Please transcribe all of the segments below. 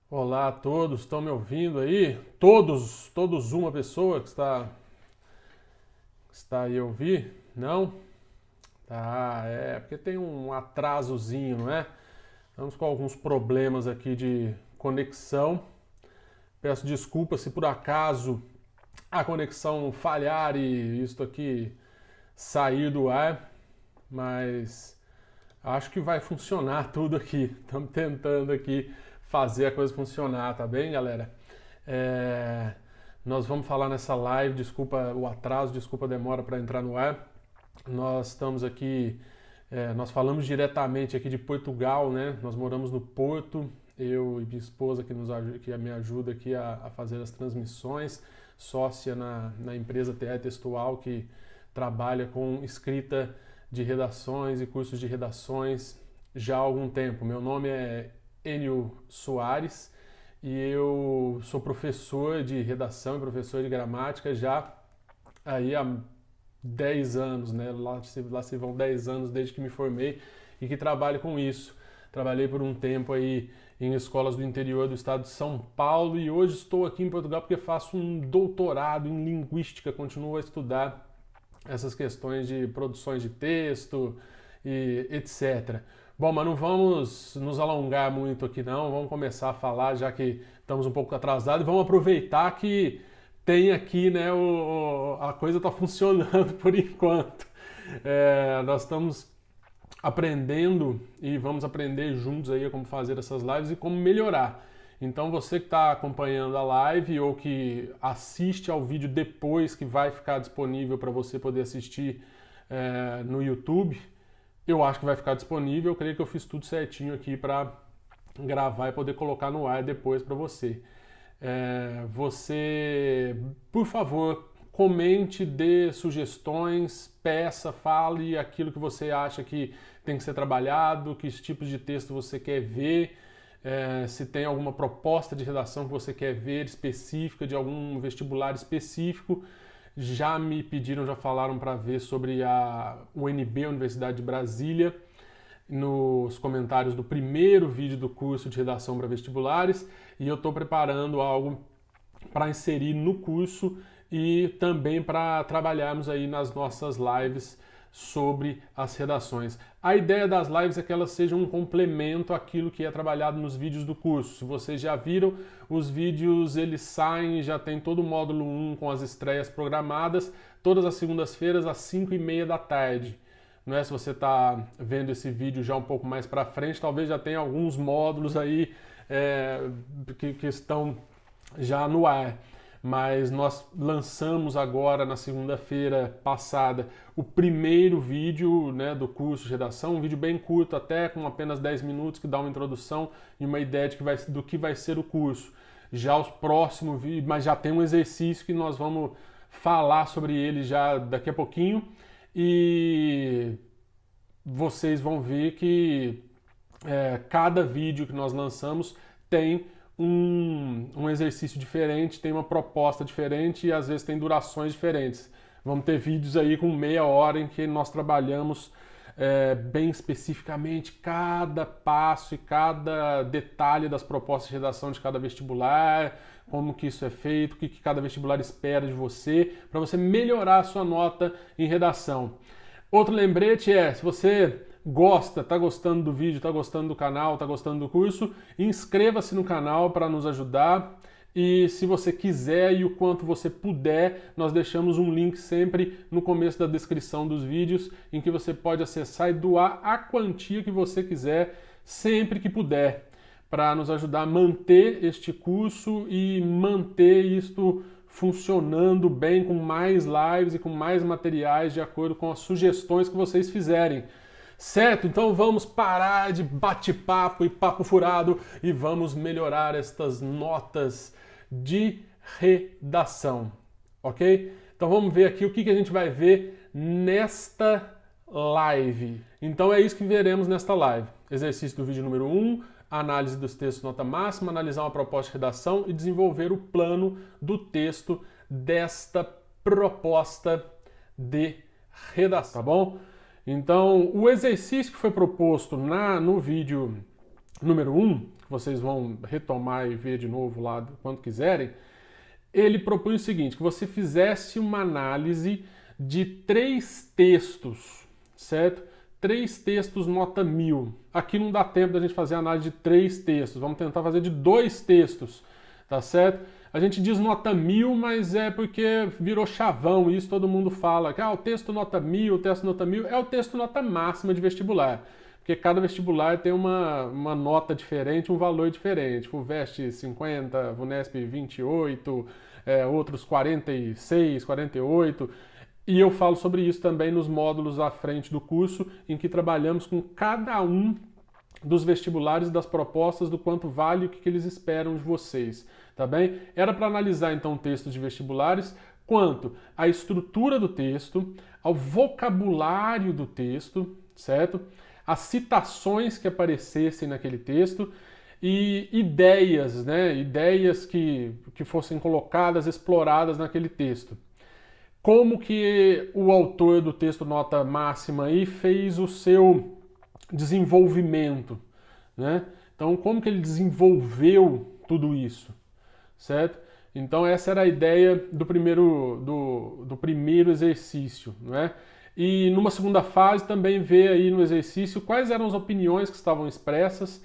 Olá a todos, estão me ouvindo aí? Todos uma pessoa que está aí a ouvir? Não? Tá, porque tem um atrasozinho, não é? Estamos com alguns problemas aqui de conexão. Peço desculpas se por acaso a conexão falhar e isto aqui sair do ar, mas acho que vai funcionar tudo aqui. Estamos tentando aqui fazer a coisa funcionar, tá bem, galera? É, Nós vamos falar nessa live, desculpa o atraso, desculpa a demora para entrar no ar. Nós estamos aqui, nós falamos diretamente aqui de Portugal, né? Nós moramos no Porto, eu e minha esposa que me ajuda aqui a fazer as transmissões, sócia na empresa TR Textual, que trabalha com escrita de redações e cursos de redações já há algum tempo. Meu nome é Enio Soares e eu sou professor de redação e professor de gramática já aí há 10 anos, né? Lá se vão 10 anos desde que me formei e que trabalho com isso. Trabalhei por um tempo aí em escolas do interior do estado de São Paulo e hoje estou aqui em Portugal porque faço um doutorado em linguística, continuo a estudar essas questões de produções de texto e etc. Bom, mas não vamos nos alongar muito aqui não, vamos começar a falar já que estamos um pouco atrasados e vamos aproveitar que tem aqui, né, a coisa está funcionando por enquanto. Nós estamos aprendendo e vamos aprender juntos aí como fazer essas lives e como melhorar. Então você que está acompanhando a live ou que assiste ao vídeo depois que vai ficar disponível para você poder assistir no YouTube, eu acho que vai ficar disponível. Eu creio que eu fiz tudo certinho aqui para gravar e poder colocar no ar depois para você. Você, por favor, comente, dê sugestões, peça, fale aquilo que você acha que tem que ser trabalhado, que tipos de texto você quer ver, se tem alguma proposta de redação que você quer ver específica, de algum vestibular específico. Já me pediram, já falaram para ver sobre a UNB, Universidade de Brasília, nos comentários do primeiro vídeo do curso de redação para vestibulares, e eu estou preparando algo para inserir no curso e também para trabalharmos aí nas nossas lives sobre as redações. A ideia das lives é que elas sejam um complemento àquilo que é trabalhado nos vídeos do curso. Se vocês já viram, os vídeos eles saem, já tem todo o módulo 1 com as estreias programadas, todas as segundas-feiras às 5h30 da tarde. Não é? Se você está vendo esse vídeo já um pouco mais para frente, talvez já tenha alguns módulos aí que estão já no ar. Mas nós lançamos agora na segunda-feira passada o primeiro vídeo, né, do curso de redação, um vídeo bem curto, até com apenas 10 minutos, que dá uma introdução e uma ideia do que vai ser o curso. Já os próximos vídeos, mas já tem um exercício que nós vamos falar sobre ele já daqui a pouquinho. E vocês vão ver que cada vídeo que nós lançamos tem um exercício diferente, tem uma proposta diferente e às vezes tem durações diferentes. Vamos ter vídeos aí com meia hora em que nós trabalhamos bem especificamente cada passo e cada detalhe das propostas de redação de cada vestibular, como que isso é feito, o que cada vestibular espera de você, para você melhorar a sua nota em redação. Outro lembrete se você está gostando do vídeo, está gostando do canal, está gostando do curso, inscreva-se no canal para nos ajudar. E se você quiser e o quanto você puder, nós deixamos um link sempre no começo da descrição dos vídeos, em que você pode acessar e doar a quantia que você quiser, sempre que puder, para nos ajudar a manter este curso e manter isto funcionando bem, com mais lives e com mais materiais de acordo com as sugestões que vocês fizerem. Certo? Então vamos parar de bate-papo e papo furado e vamos melhorar estas notas de redação, ok? Então vamos ver aqui o que a gente vai ver nesta live. Então é isso que veremos nesta live. Exercício do vídeo número 1, análise dos textos nota máxima, analisar uma proposta de redação e desenvolver o plano do texto desta proposta de redação, tá bom? Então, o exercício que foi proposto no vídeo número 1, que vocês vão retomar e ver de novo lá quando quiserem, ele propõe o seguinte, que você fizesse uma análise de 3 textos, certo? 3 textos nota 1000. Aqui não dá tempo da gente fazer a análise de 3 textos, vamos tentar fazer de 2 textos, tá certo? A gente diz nota 1000, mas é porque virou chavão, isso todo mundo fala, que o texto nota 1000, o texto nota 1000, é o texto nota máxima de vestibular, porque cada vestibular tem uma nota diferente, um valor diferente, FUVEST 50, VUNESP 28, outros 46, 48, e eu falo sobre isso também nos módulos à frente do curso, em que trabalhamos com cada um dos vestibulares, das propostas, do quanto vale e o que eles esperam de vocês, tá bem? Era para analisar então textos de vestibulares quanto à estrutura do texto, ao vocabulário do texto, certo? As citações que aparecessem naquele texto e ideias, né? Ideias que fossem colocadas, exploradas naquele texto. Como que o autor do texto nota máxima aí fez o seu desenvolvimento, né? Então, como que ele desenvolveu tudo isso, certo? Então, essa era a ideia do primeiro exercício, né? E numa segunda fase também ver aí no exercício quais eram as opiniões que estavam expressas,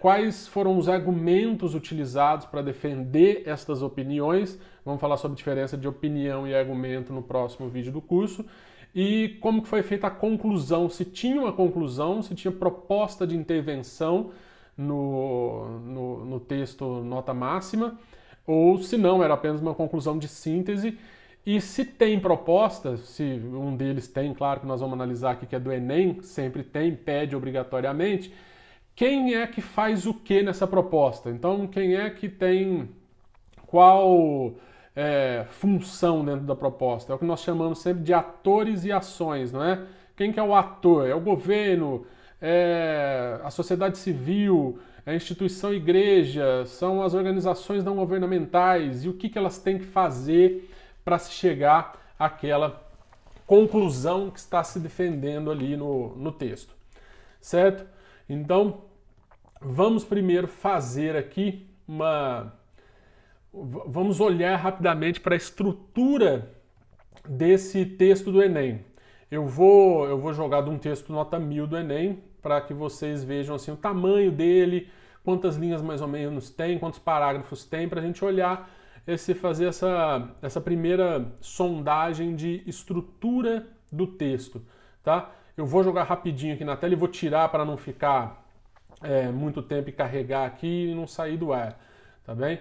quais foram os argumentos utilizados para defender estas opiniões. Vamos falar sobre a diferença de opinião e argumento no próximo vídeo do curso. E como que foi feita a conclusão, se tinha uma conclusão, se tinha proposta de intervenção no texto nota máxima, ou se não, era apenas uma conclusão de síntese. E se tem proposta, se um deles tem, claro que nós vamos analisar aqui que é do Enem, sempre tem, pede obrigatoriamente, quem é que faz o que nessa proposta? Então, quem é que tem qual função dentro da proposta? É o que nós chamamos sempre de atores e ações, não é? Quem que é o ator? É o governo, é a sociedade civil, é a instituição igreja, são as organizações não governamentais, e o que elas têm que fazer para se chegar àquela conclusão que está se defendendo ali no texto, certo? Então, vamos primeiro fazer aqui vamos olhar rapidamente para a estrutura desse texto do Enem. Eu vou jogar de um texto nota 1000 do Enem para que vocês vejam assim, o tamanho dele, quantas linhas mais ou menos tem, quantos parágrafos tem, para a gente olhar fazer essa primeira sondagem de estrutura do texto, tá? Eu vou jogar rapidinho aqui na tela e vou tirar para não ficar muito tempo e carregar aqui e não sair do ar, tá bem?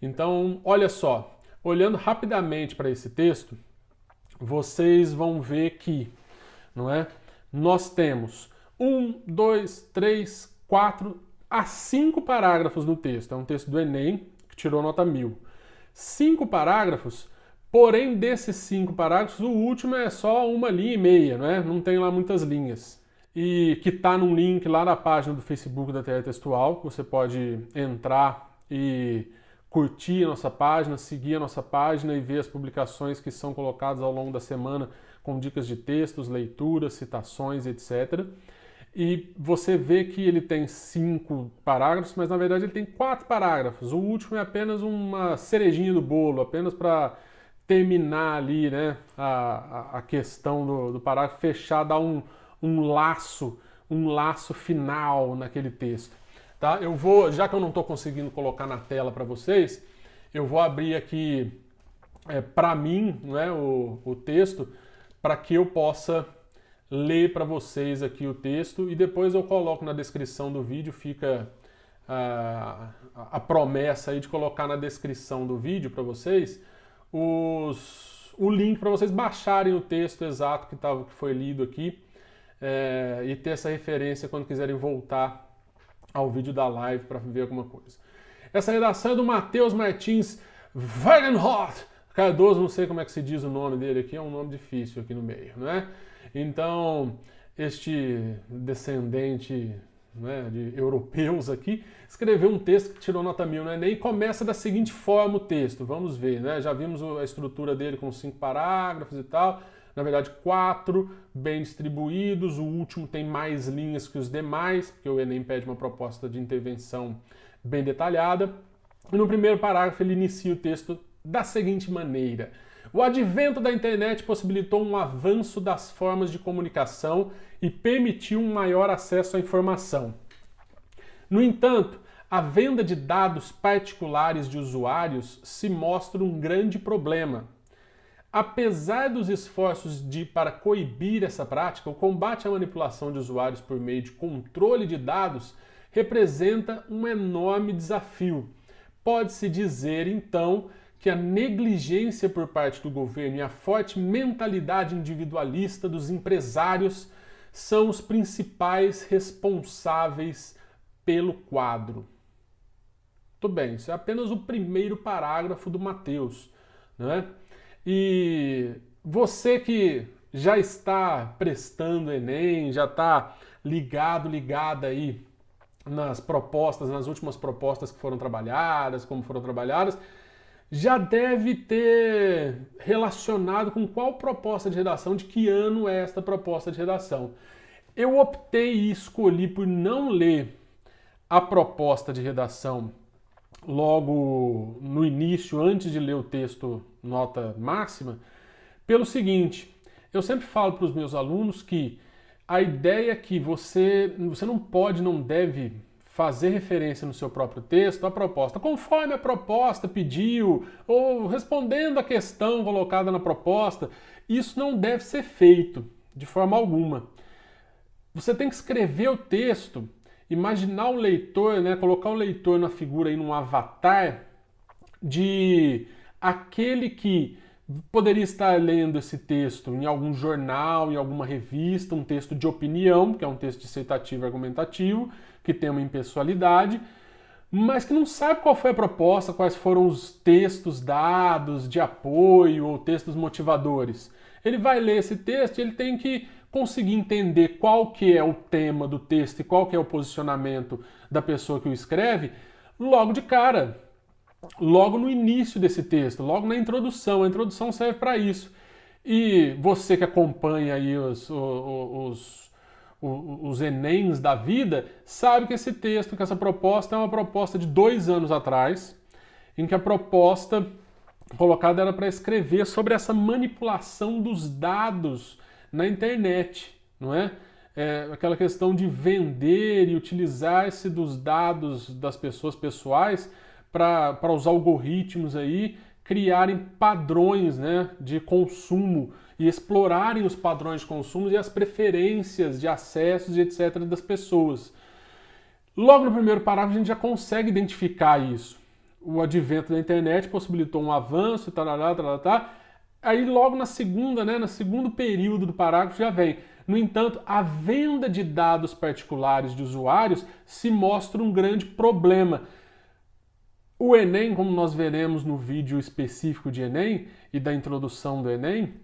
Então, olha só, olhando rapidamente para esse texto, vocês vão ver que, não é? Nós temos 1, 2, 3, 4 a 5 parágrafos no texto. É um texto do Enem que tirou nota 1000. 5 parágrafos, porém desses 5 parágrafos, o último é só uma linha e meia, não é? Não tem lá muitas linhas. E que está num link lá na página do Facebook da TR Textual, você pode entrar e curtir a nossa página, seguir a nossa página e ver as publicações que são colocadas ao longo da semana com dicas de textos, leituras, citações, etc. E você vê que ele tem 5 parágrafos, mas na verdade ele tem 4 parágrafos. O último é apenas uma cerejinha do bolo, apenas para terminar ali, né, a questão do parágrafo, fechar, dar um laço final naquele texto. Tá? Já que eu não estou conseguindo colocar na tela para vocês, eu vou abrir aqui para mim, né, o texto, para que eu possa ler para vocês aqui o texto e depois eu coloco na descrição do vídeo, fica a promessa aí de colocar na descrição do vídeo para vocês o link para vocês baixarem o texto exato que foi lido aqui e ter essa referência quando quiserem voltar ao vídeo da live para ver alguma coisa. Essa redação é do Matheus Martins Wagenhoff Cardoso, não sei como é que se diz o nome dele aqui, é um nome difícil aqui no meio, não é? Então, este descendente, né, de europeus aqui, escreveu um texto que tirou nota 1000 no Enem e começa da seguinte forma o texto, vamos ver, né? Já vimos a estrutura dele com 5 parágrafos e tal, na verdade 4 bem distribuídos, o último tem mais linhas que os demais, porque o Enem pede uma proposta de intervenção bem detalhada. E no primeiro parágrafo ele inicia o texto da seguinte maneira: o advento da internet possibilitou um avanço das formas de comunicação e permitiu um maior acesso à informação. No entanto, a venda de dados particulares de usuários se mostra um grande problema. Apesar dos esforços para coibir essa prática, o combate à manipulação de usuários por meio de controle de dados representa um enorme desafio. Pode-se dizer, então, que a negligência por parte do governo e a forte mentalidade individualista dos empresários são os principais responsáveis pelo quadro. Tudo bem, isso é apenas o primeiro parágrafo do Mateus, né? E você que já está prestando Enem, já está ligada aí nas propostas, nas últimas propostas que foram trabalhadas, como foram trabalhadas, já deve ter relacionado com qual proposta de redação, de que ano é esta proposta de redação. Eu optei e escolhi por não ler a proposta de redação logo no início, antes de ler o texto nota máxima, pelo seguinte: eu sempre falo para os meus alunos que a ideia é que você não pode, não deve fazer referência no seu próprio texto à proposta, conforme a proposta pediu, ou respondendo a questão colocada na proposta. Isso não deve ser feito de forma alguma. Você tem que escrever o texto, imaginar o leitor, né, colocar o leitor na figura aí, num avatar de aquele que poderia estar lendo esse texto em algum jornal, em alguma revista, um texto de opinião, que é um texto dissertativo e argumentativo, que tem uma impessoalidade, mas que não sabe qual foi a proposta, quais foram os textos dados de apoio ou textos motivadores. Ele vai ler esse texto e ele tem que conseguir entender qual que é o tema do texto e qual que é o posicionamento da pessoa que o escreve logo de cara, logo no início desse texto, logo na introdução. A introdução serve para isso. E você que acompanha aí os Enems da vida, sabe que esse texto, que essa proposta é uma proposta de 2 anos atrás, em que a proposta colocada era para escrever sobre essa manipulação dos dados na internet, não é? Aquela questão de vender e utilizar-se dos dados das pessoas pessoais para os algoritmos aí criarem padrões, né, de consumo e explorarem os padrões de consumo e as preferências de acessos e etc. das pessoas. Logo no primeiro parágrafo a gente já consegue identificar isso. O advento da internet possibilitou um avanço, tarará. Aí logo na segunda, né, no segundo período do parágrafo já vem: no entanto, a venda de dados particulares de usuários se mostra um grande problema. O Enem, como nós veremos no vídeo específico de Enem e da introdução do Enem,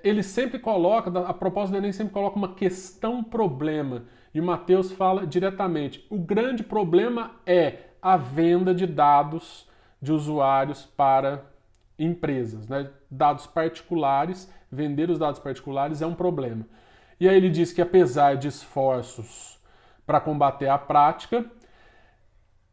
ele sempre coloca, a proposta do Enem sempre coloca uma questão-problema. E o Mateus fala diretamente: o grande problema é a venda de dados de usuários para empresas, né? Dados particulares, vender os dados particulares é um problema. E aí ele diz que apesar de esforços para combater a prática,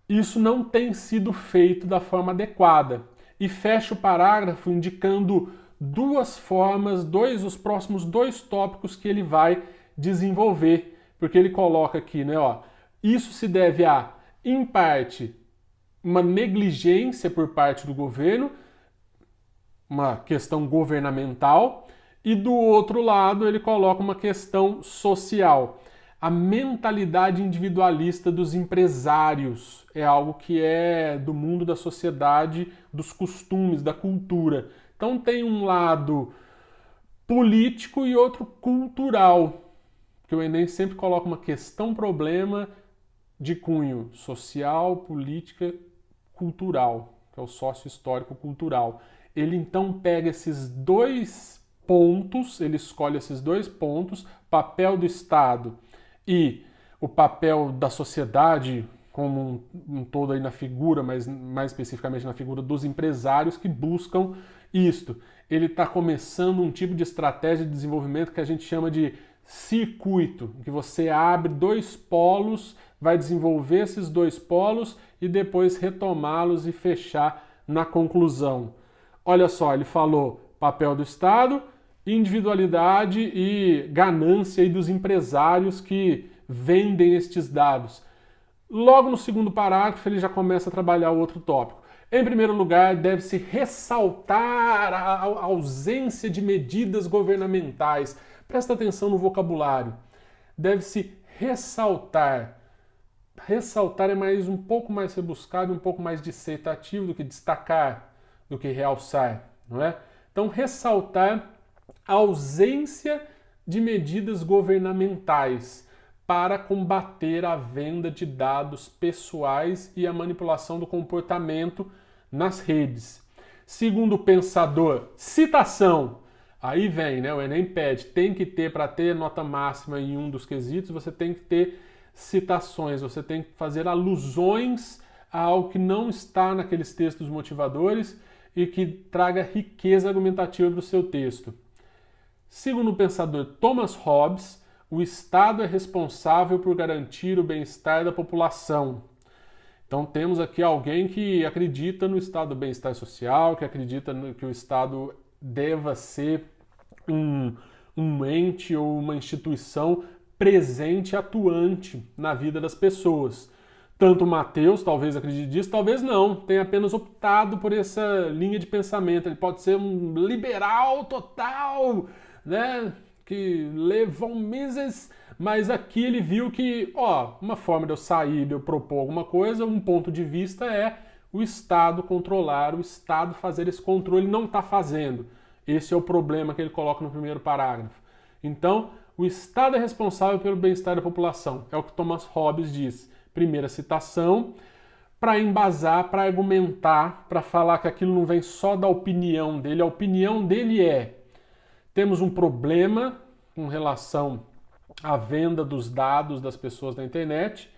isso não tem sido feito da forma adequada. E fecha o parágrafo indicando 2 formas, os próximos 2 tópicos que ele vai desenvolver. Porque ele coloca aqui, né, isso se deve a, em parte, uma negligência por parte do governo, uma questão governamental, e do outro lado ele coloca uma questão social. A mentalidade individualista dos empresários é algo que é do mundo da sociedade, dos costumes, da cultura. Então tem um lado político e outro cultural, porque o Enem sempre coloca uma questão-problema de cunho social, política, cultural, que é o sócio-histórico-cultural. Ele então pega esses 2 pontos, ele escolhe esses 2 pontos, papel do Estado e o papel da sociedade como um todo aí na figura, mas mais especificamente na figura dos empresários que buscam isto. ele está começando um tipo de estratégia de desenvolvimento que a gente chama de circuito, que você abre 2 polos, vai desenvolver esses 2 polos e depois retomá-los e fechar na conclusão. Olha só, ele falou papel do Estado, individualidade e ganância aí dos empresários que vendem estes dados. Logo no segundo parágrafo ele já começa a trabalhar o outro tópico. Em primeiro lugar, deve-se ressaltar a ausência de medidas governamentais. Presta atenção no vocabulário. Deve-se ressaltar. Ressaltar é um pouco mais rebuscado, um pouco mais dissertativo do que destacar, do que realçar, não é? Então, ressaltar a ausência de medidas governamentais para combater a venda de dados pessoais e a manipulação do comportamento nas redes. Segundo o pensador, citação. Aí vem, né? O Enem pede, tem que ter, para ter nota máxima em um dos quesitos, você tem que ter citações, você tem que fazer alusões a algo que não está naqueles textos motivadores e que traga riqueza argumentativa para o seu texto. Segundo o pensador Thomas Hobbes, o Estado é responsável por garantir o bem-estar da população. Então temos aqui alguém que acredita no estado do bem-estar social, que acredita que o Estado deva ser um ente ou uma instituição presente e atuante na vida das pessoas. Tanto Mateus talvez acredite nisso, talvez não, tenha apenas optado por essa linha de pensamento. Ele pode ser um liberal total, né? Que levou meses, mas aqui ele viu que, uma forma de eu sair, de eu propor alguma coisa, um ponto de vista é o Estado controlar, o Estado fazer esse controle, ele não está fazendo. Esse é o problema que ele coloca no primeiro parágrafo. Então, o Estado é responsável pelo bem-estar da população, é o que Thomas Hobbes diz. Primeira citação, para embasar, para argumentar, para falar que aquilo não vem só da opinião dele, a opinião dele é: temos um problema com relação à venda dos dados das pessoas na internet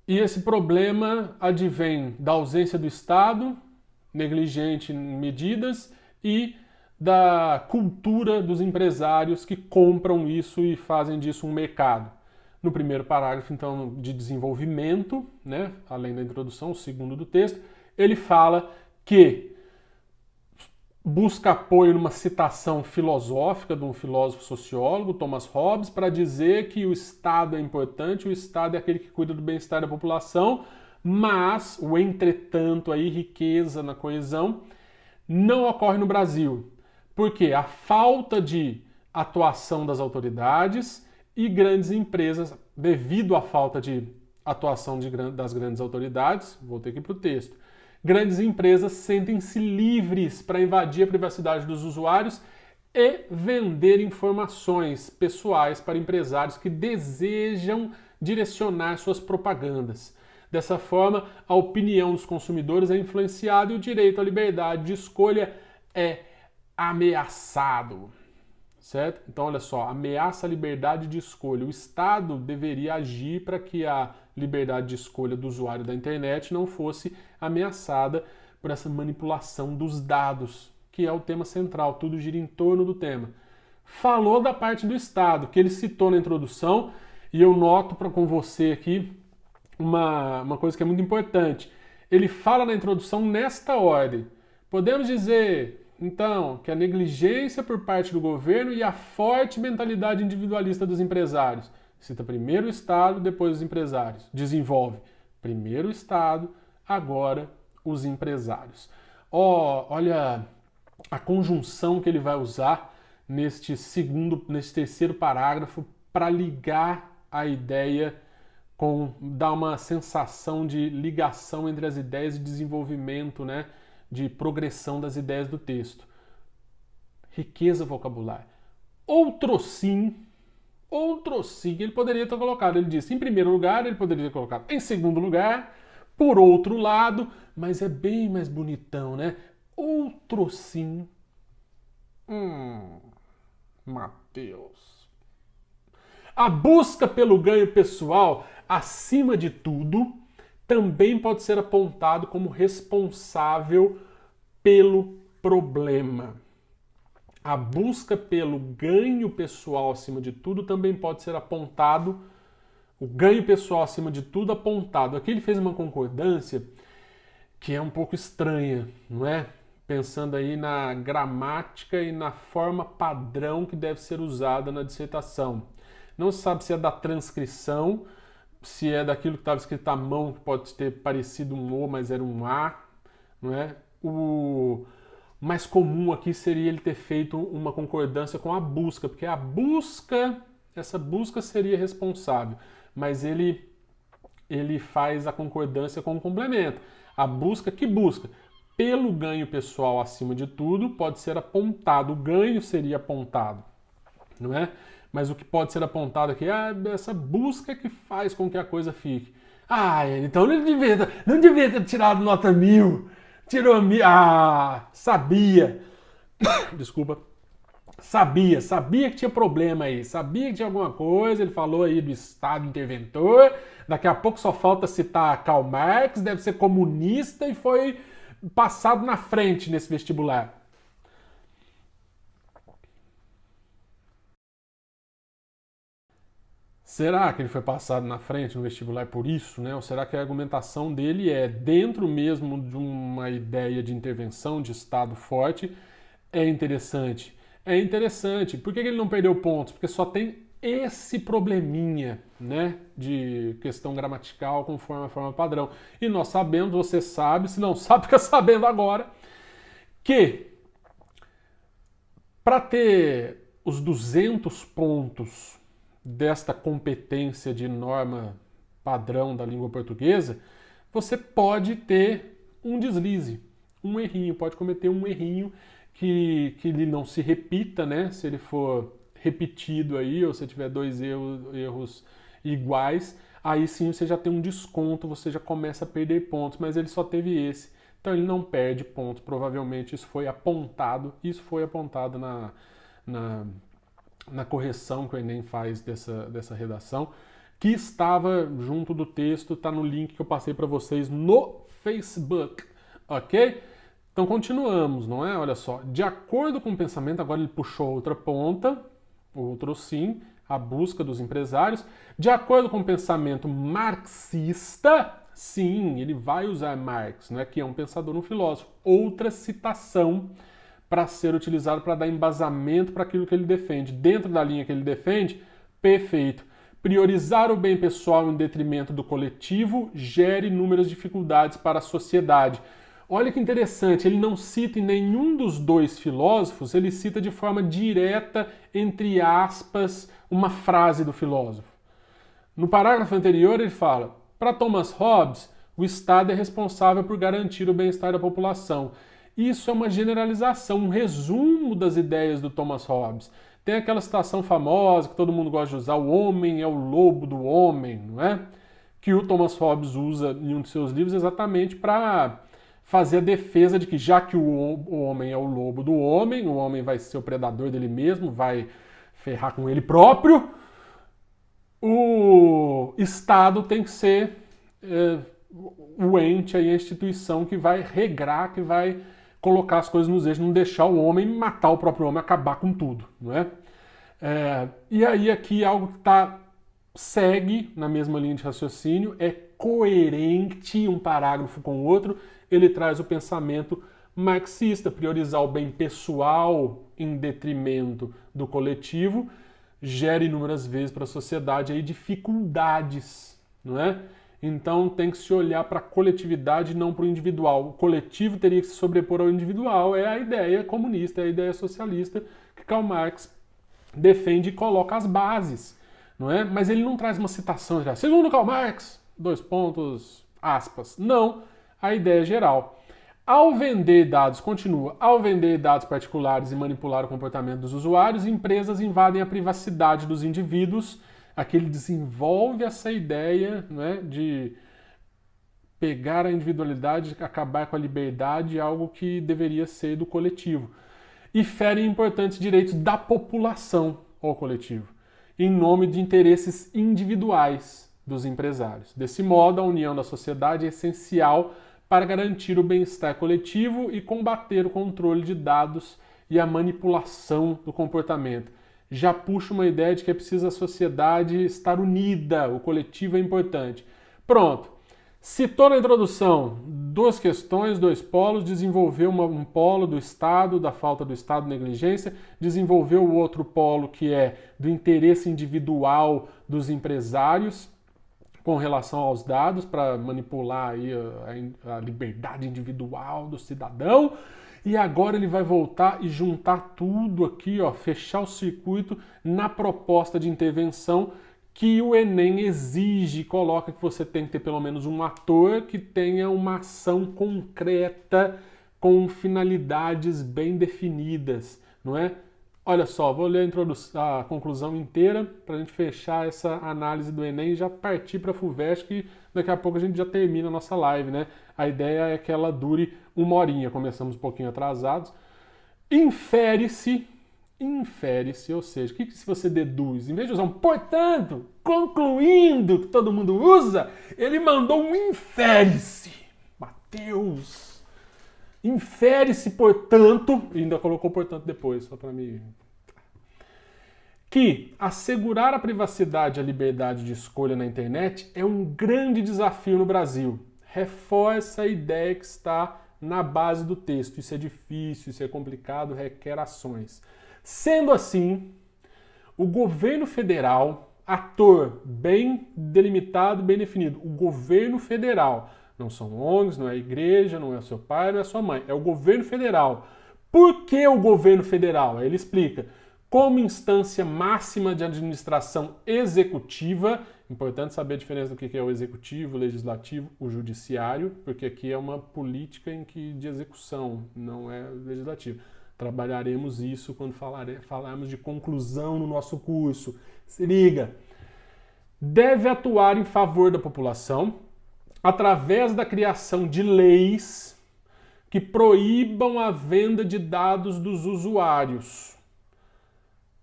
e esse problema advém da ausência do Estado, negligente em medidas, e da cultura dos empresários que compram isso e fazem disso um mercado. No primeiro parágrafo, então, de desenvolvimento, né, além da introdução, o segundo do texto, ele fala que busca apoio numa citação filosófica de um filósofo sociólogo, Thomas Hobbes, para dizer que o Estado é importante, o Estado é aquele que cuida do bem-estar da população, mas o entretanto, aí, riqueza na coesão, não ocorre no Brasil. Porque a falta de atuação das autoridades e grandes empresas, devido à falta de atuação das grandes autoridades, voltei aqui para o texto, grandes empresas sentem-se livres para invadir a privacidade dos usuários e vender informações pessoais para empresários que desejam direcionar suas propagandas. Dessa forma, a opinião dos consumidores é influenciada e o direito à liberdade de escolha é ameaçado. Certo? Então, olha só, ameaça a liberdade de escolha. O Estado deveria agir para que a liberdade de escolha do usuário da internet não fosse ameaçada por essa manipulação dos dados, que é o tema central, tudo gira em torno do tema. Falou da parte do Estado, que ele citou na introdução, e eu noto com você aqui uma coisa que é muito importante. Ele fala na introdução nesta ordem. Podemos dizer, então, que a negligência por parte do governo e a forte mentalidade individualista dos empresários. Cita primeiro o Estado, depois os empresários. Desenvolve primeiro o Estado, agora os empresários. Olha a conjunção que ele vai usar neste terceiro parágrafo para ligar a ideia dar uma sensação de ligação entre as ideias e desenvolvimento, né? De progressão das ideias do texto. Riqueza vocabular. Outrossim, ele poderia ter colocado, ele disse, em primeiro lugar, ele poderia ter colocado em segundo lugar, por outro lado, mas é bem mais bonitão, né? Outrossim. Mateus. A busca pelo ganho pessoal, acima de tudo, também pode ser apontado como responsável pelo problema. A busca pelo ganho pessoal acima de tudo também pode ser apontado, o ganho pessoal acima de tudo apontado. Aqui ele fez uma concordância que é um pouco estranha, não é? Pensando aí na gramática e na forma padrão que deve ser usada na dissertação. Não se sabe se é da transcrição, se é daquilo que estava escrito à mão, que pode ter parecido um O, mas era um A, não é? O mais comum aqui seria ele ter feito uma concordância com a busca, porque a busca, essa busca seria responsável, mas ele faz a concordância com o complemento. A busca, que busca? Pelo ganho pessoal acima de tudo, pode ser apontado, o ganho seria apontado, não é? Mas o que pode ser apontado aqui é essa busca que faz com que a coisa fique. Ah, então não devia ter tirado nota 1000. Tirou 1000. Ah, sabia. Desculpa. Sabia que tinha problema aí. Sabia que tinha alguma coisa. Ele falou aí do Estado interventor. Daqui a pouco só falta citar Karl Marx, deve ser comunista e foi passado na frente nesse vestibular. Será que ele foi passado na frente no vestibular por isso, né? Ou será que a argumentação dele é dentro mesmo de uma ideia de intervenção de Estado forte? É interessante. É interessante. Por que ele não perdeu pontos? Porque só tem esse probleminha, né? De questão gramatical conforme a forma padrão. E nós sabemos, você sabe, se não sabe, fica sabendo agora, que para ter os 200 pontos desta competência de norma padrão da língua portuguesa, você pode ter um deslize, um errinho, pode cometer um errinho que ele não se repita, né? Se ele for repetido aí, ou se tiver dois erros iguais, aí sim você já tem um desconto, você já começa a perder pontos, mas ele só teve esse, então ele não perde pontos, provavelmente isso foi apontado na correção que o Enem faz dessa redação, que estava junto do texto, está no link que eu passei para vocês no Facebook, ok? Então continuamos, não é? Olha só, de acordo com o pensamento, agora ele puxou outra ponta, outro sim, a busca dos empresários. De acordo com o pensamento marxista, sim, ele vai usar Marx, não é? Que é um pensador, um filósofo. Outra citação para ser utilizado para dar embasamento para aquilo que ele defende. Dentro da linha que ele defende, perfeito. Priorizar o bem pessoal em detrimento do coletivo gera inúmeras dificuldades para a sociedade. Olha que interessante, ele não cita em nenhum dos dois filósofos, ele cita de forma direta, entre aspas, uma frase do filósofo. No parágrafo anterior ele fala, para Thomas Hobbes, o Estado é responsável por garantir o bem-estar da população. Isso é uma generalização, um resumo das ideias do Thomas Hobbes. Tem aquela citação famosa que todo mundo gosta de usar, o homem é o lobo do homem, não é? Que o Thomas Hobbes usa em um de seus livros exatamente para fazer a defesa de que já que o homem é o lobo do homem, o homem vai ser o predador dele mesmo, vai ferrar com ele próprio, o Estado tem que ser o ente, a instituição que vai regrar, que vai colocar as coisas nos eixos, não deixar o homem matar o próprio homem, acabar com tudo, não é? E aí aqui algo que segue na mesma linha de raciocínio, é coerente um parágrafo com o outro, ele traz o pensamento marxista, priorizar o bem pessoal em detrimento do coletivo, gera inúmeras vezes para a sociedade aí dificuldades, não é? Então tem que se olhar para a coletividade e não para o individual. O coletivo teria que se sobrepor ao individual, é a ideia comunista, é a ideia socialista que Karl Marx defende e coloca as bases, não é? Mas ele não traz uma citação, segundo Karl Marx, : aspas. Não, a ideia é geral. Ao vender dados, continua, ao vender dados particulares e manipular o comportamento dos usuários, empresas invadem a privacidade dos indivíduos. Aqui ele desenvolve essa ideia, né, de pegar a individualidade, acabar com a liberdade, algo que deveria ser do coletivo. E fere importantes direitos da população ao coletivo, em nome de interesses individuais dos empresários. Desse modo, a união da sociedade é essencial para garantir o bem-estar coletivo e combater o controle de dados e a manipulação do comportamento. Já puxa uma ideia de que é preciso a sociedade estar unida, o coletivo é importante. Pronto. Citou na introdução duas questões, dois polos, desenvolveu um polo do Estado, da falta do Estado, negligência, desenvolveu o outro polo que é do interesse individual dos empresários com relação aos dados para manipular aí a liberdade individual do cidadão. E agora ele vai voltar e juntar tudo aqui, ó, fechar o circuito na proposta de intervenção que o Enem exige, coloca que você tem que ter pelo menos um ator que tenha uma ação concreta com finalidades bem definidas, não é? Olha só, vou ler a conclusão inteira para a gente fechar essa análise do Enem e já partir para a FUVEST, que daqui a pouco a gente já termina a nossa live, né? A ideia é que ela dure 1 horinha, começamos um pouquinho atrasados. Infere-se, ou seja, o que se você deduz? Em vez de usar um portanto, concluindo, que todo mundo usa, ele mandou um infere-se. Mateus! Infere-se, portanto, e ainda colocou portanto depois, só para mim, que assegurar a privacidade e a liberdade de escolha na internet é um grande desafio no Brasil. Reforça a ideia que está na base do texto. Isso é difícil, isso é complicado, requer ações. Sendo assim, o governo federal, ator bem delimitado, bem definido, o governo federal, não são ONGs, não é a igreja, não é o seu pai, não é a sua mãe, é o governo federal. Por que o governo federal? Aí ele explica, como instância máxima de administração executiva, importante saber a diferença do que é o executivo, o legislativo, o judiciário, porque aqui é uma política de execução, não é legislativo. Trabalharemos isso quando falarmos de conclusão no nosso curso. Se liga! Deve atuar em favor da população através da criação de leis que proíbam a venda de dados dos usuários.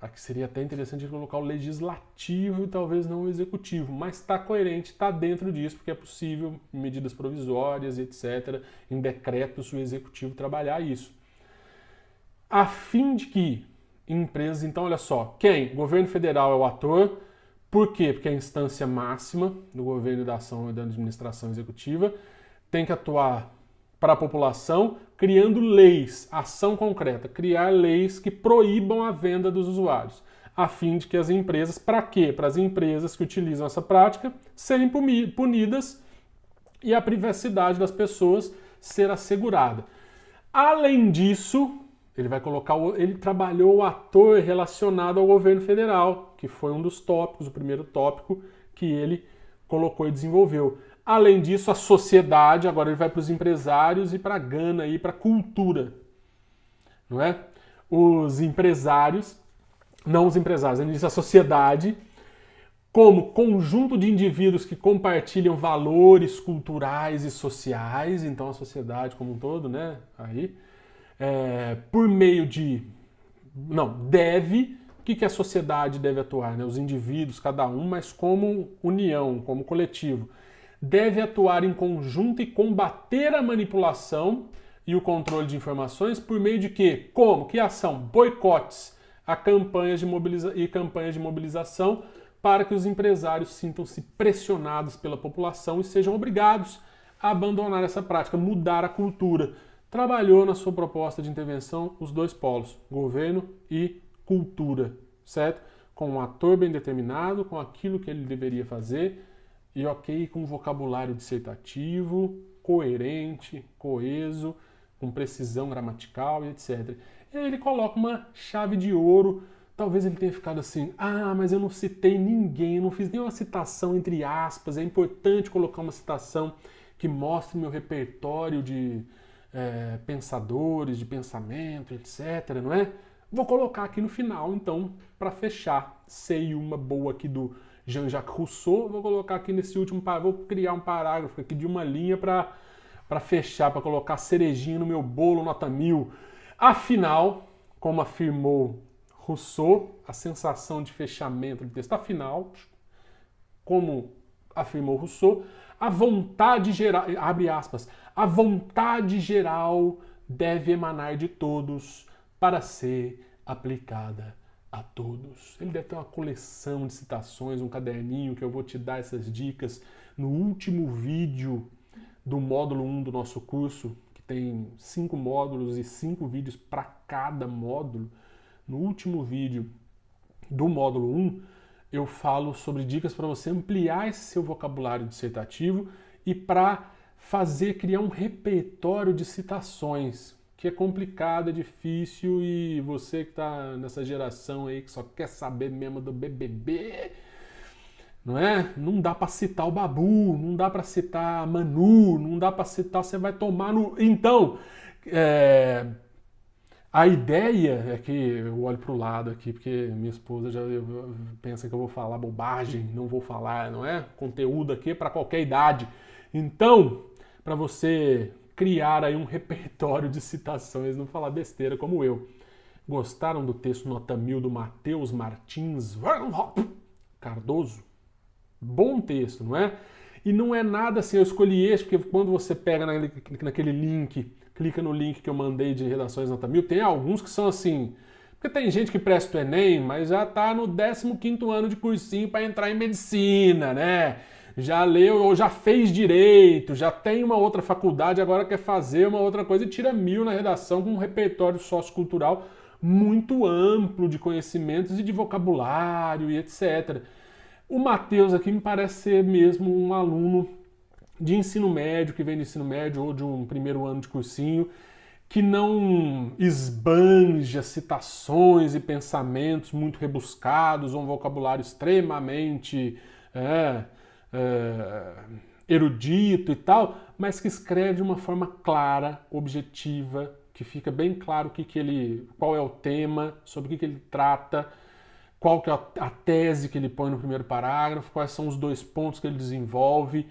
Aqui seria até interessante colocar o legislativo e talvez não o executivo, mas está coerente, está dentro disso, porque é possível, em medidas provisórias, etc., em decretos, o executivo trabalhar isso. A fim de que empresas, então olha só, quem? O governo federal é o ator. Por quê? Porque é a instância máxima do governo e da ação e da administração executiva tem que atuar para a população, criando leis, ação concreta, criar leis que proíbam a venda dos usuários, a fim de que as empresas, para quê? Para as empresas que utilizam essa prática serem punidas e a privacidade das pessoas ser assegurada. Além disso, ele trabalhou o ator relacionado ao governo federal, que foi um dos tópicos, o primeiro tópico que ele colocou e desenvolveu. Além disso, a sociedade, agora ele vai para os empresários e para a gana e para a cultura, não é? Os empresários, não os empresários, ele diz a sociedade, como conjunto de indivíduos que compartilham valores culturais e sociais, então a sociedade como um todo, né? Aí, por meio de... o que a sociedade deve atuar? Né? Os indivíduos, cada um, mas como união, como coletivo. Deve atuar em conjunto e combater a manipulação e o controle de informações por meio de quê? Como? Que ação? Boicotes a campanhas de mobilização para que os empresários sintam-se pressionados pela população e sejam obrigados a abandonar essa prática, mudar a cultura. Trabalhou na sua proposta de intervenção os dois polos, governo e cultura, certo? Com um ator bem determinado, com aquilo que ele deveria fazer e com um vocabulário dissertativo, coerente, coeso, com precisão gramatical e etc. E aí ele coloca uma chave de ouro. Talvez ele tenha ficado assim, mas eu não citei ninguém, eu não fiz nenhuma citação entre aspas, é importante colocar uma citação que mostre meu repertório de pensadores, de pensamento, etc, não é? Vou colocar aqui no final, então, para fechar. Sei uma boa aqui do Jean-Jacques Rousseau, vou colocar aqui nesse último parágrafo, vou criar um parágrafo aqui de uma linha para fechar, para colocar cerejinha no meu bolo, nota 1000. Afinal, como afirmou Rousseau, a sensação de fechamento do texto, afinal, como afirmou Rousseau, a vontade geral, abre aspas, a vontade geral deve emanar de todos para ser aplicada a todos. Ele deve ter uma coleção de citações, um caderninho que eu vou te dar essas dicas no último vídeo do módulo 1 do nosso curso, que tem 5 módulos e 5 vídeos para cada módulo. No último vídeo do módulo 1, eu falo sobre dicas para você ampliar esse seu vocabulário dissertativo e para criar um repertório de citações, que é complicado, é difícil, e você que está nessa geração aí que só quer saber mesmo do BBB, não é? Não dá para citar o Babu, não dá para citar Manu, não dá para citar, você vai tomar no... Então, a ideia é que eu olho para o lado aqui, porque minha esposa já pensa que eu vou falar bobagem, não vou falar, não é? Conteúdo aqui para qualquer idade. Então, para você criar aí um repertório de citações, não falar besteira como eu. Gostaram do texto nota 1000 do Matheus Martins Cardoso? Bom texto, não é? E não é nada assim, eu escolhi esse, porque quando você pega naquele link, clica no link que eu mandei de redações nota 1000, tem alguns que são assim... Porque tem gente que presta o Enem, mas já tá no 15º ano de cursinho para entrar em medicina, né? Já leu ou já fez direito, já tem uma outra faculdade, agora quer fazer uma outra coisa e tira 1000 na redação com um repertório sociocultural muito amplo de conhecimentos e de vocabulário e etc. O Matheus aqui me parece ser mesmo um aluno de ensino médio, que vem do ensino médio ou de um primeiro ano de cursinho, que não esbanja citações e pensamentos muito rebuscados, ou um vocabulário extremamente erudito e tal, mas que escreve de uma forma clara, objetiva, que fica bem claro qual é o tema, sobre o que ele trata, qual que é a tese que ele põe no primeiro parágrafo, quais são os 2 pontos que ele desenvolve,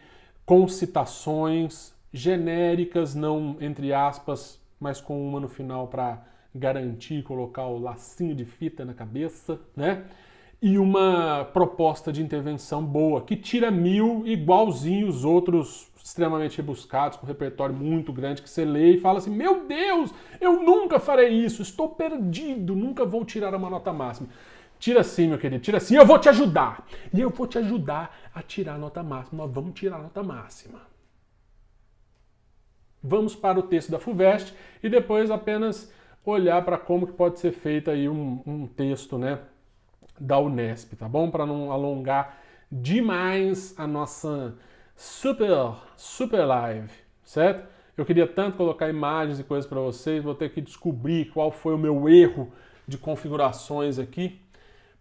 com citações genéricas, não entre aspas, mas com uma no final para garantir, colocar o lacinho de fita na cabeça, né? E uma proposta de intervenção boa, que tira 1000 igualzinho os outros extremamente rebuscados, com um repertório muito grande, que você lê e fala assim, meu Deus, eu nunca farei isso, estou perdido, nunca vou tirar uma nota máxima. Tira sim, meu querido, tira sim, eu vou te ajudar. E eu vou te ajudar a tirar a nota máxima. Nós vamos tirar a nota máxima. Vamos para o texto da FUVEST e depois apenas olhar para como que pode ser feito aí um texto, né, da Unesp, tá bom? Para não alongar demais a nossa super live, certo? Eu queria tanto colocar imagens e coisas para vocês, vou ter que descobrir qual foi o meu erro de configurações aqui,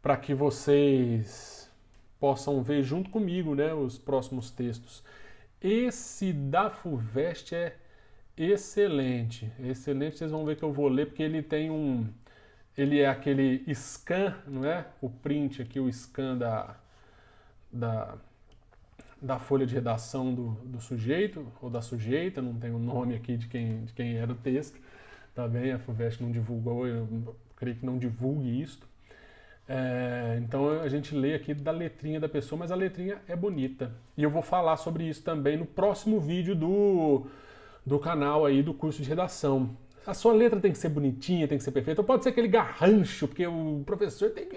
para que vocês possam ver junto comigo, né, os próximos textos. Esse da FUVEST é excelente, excelente, vocês vão ver que eu vou ler, porque ele tem ele é aquele scan, não é? O print aqui, o scan da folha de redação do sujeito, ou da sujeita, não tem o nome aqui de quem era o texto, tá bem? A FUVEST não divulgou, eu creio que não divulgue isto. Então a gente lê aqui da letrinha da pessoa, mas a letrinha é bonita. E eu vou falar sobre isso também no próximo vídeo do canal aí do curso de redação. A sua letra tem que ser bonitinha, tem que ser perfeita. Ou pode ser aquele garrancho, porque o professor tem que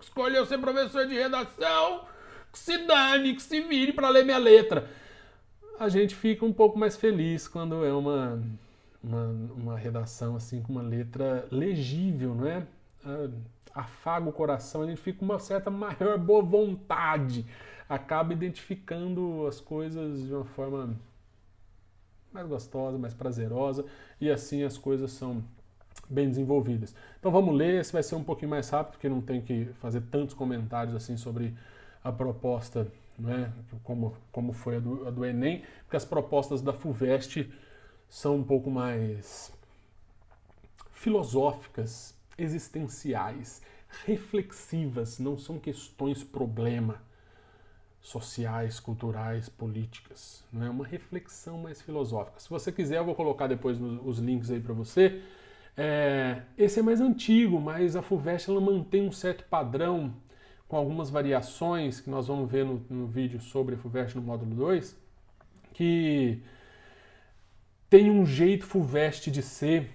escolheu ser professor de redação, que se dane, que se vire para ler minha letra. A gente fica um pouco mais feliz quando é uma redação assim com uma letra legível, não é? Afaga o coração, a gente fica com uma certa maior boa vontade, acaba identificando as coisas de uma forma mais gostosa, mais prazerosa, e assim as coisas são bem desenvolvidas. Então vamos ler, esse vai ser um pouquinho mais rápido, porque não tem que fazer tantos comentários assim sobre a proposta, né, como foi a do Enem, porque as propostas da FUVEST são um pouco mais filosóficas, existenciais, reflexivas, não são questões problema sociais, culturais, políticas, não é uma reflexão mais filosófica. Se você quiser, eu vou colocar depois os links aí para você. Esse é mais antigo, mas a FUVEST ela mantém um certo padrão com algumas variações que nós vamos ver no vídeo sobre a FUVEST no módulo 2, que tem um jeito FUVEST de ser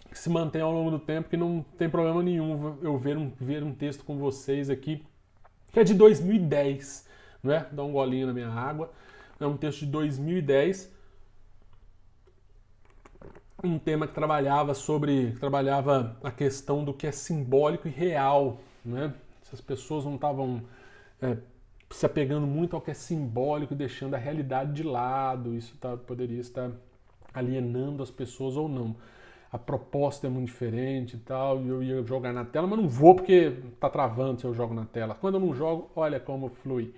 que se mantém ao longo do tempo, que não tem problema nenhum eu ver um texto com vocês aqui, que é de 2010, né? Dá um golinho na minha água. É um texto de 2010, um tema que trabalhava a questão do que é simbólico e real, né? Se as pessoas não estavam se apegando muito ao que é simbólico e deixando a realidade de lado, isso poderia estar alienando as pessoas ou não. A proposta é muito diferente e tal, e eu ia jogar na tela, mas não vou porque tá travando se eu jogo na tela. Quando eu não jogo, olha como flui.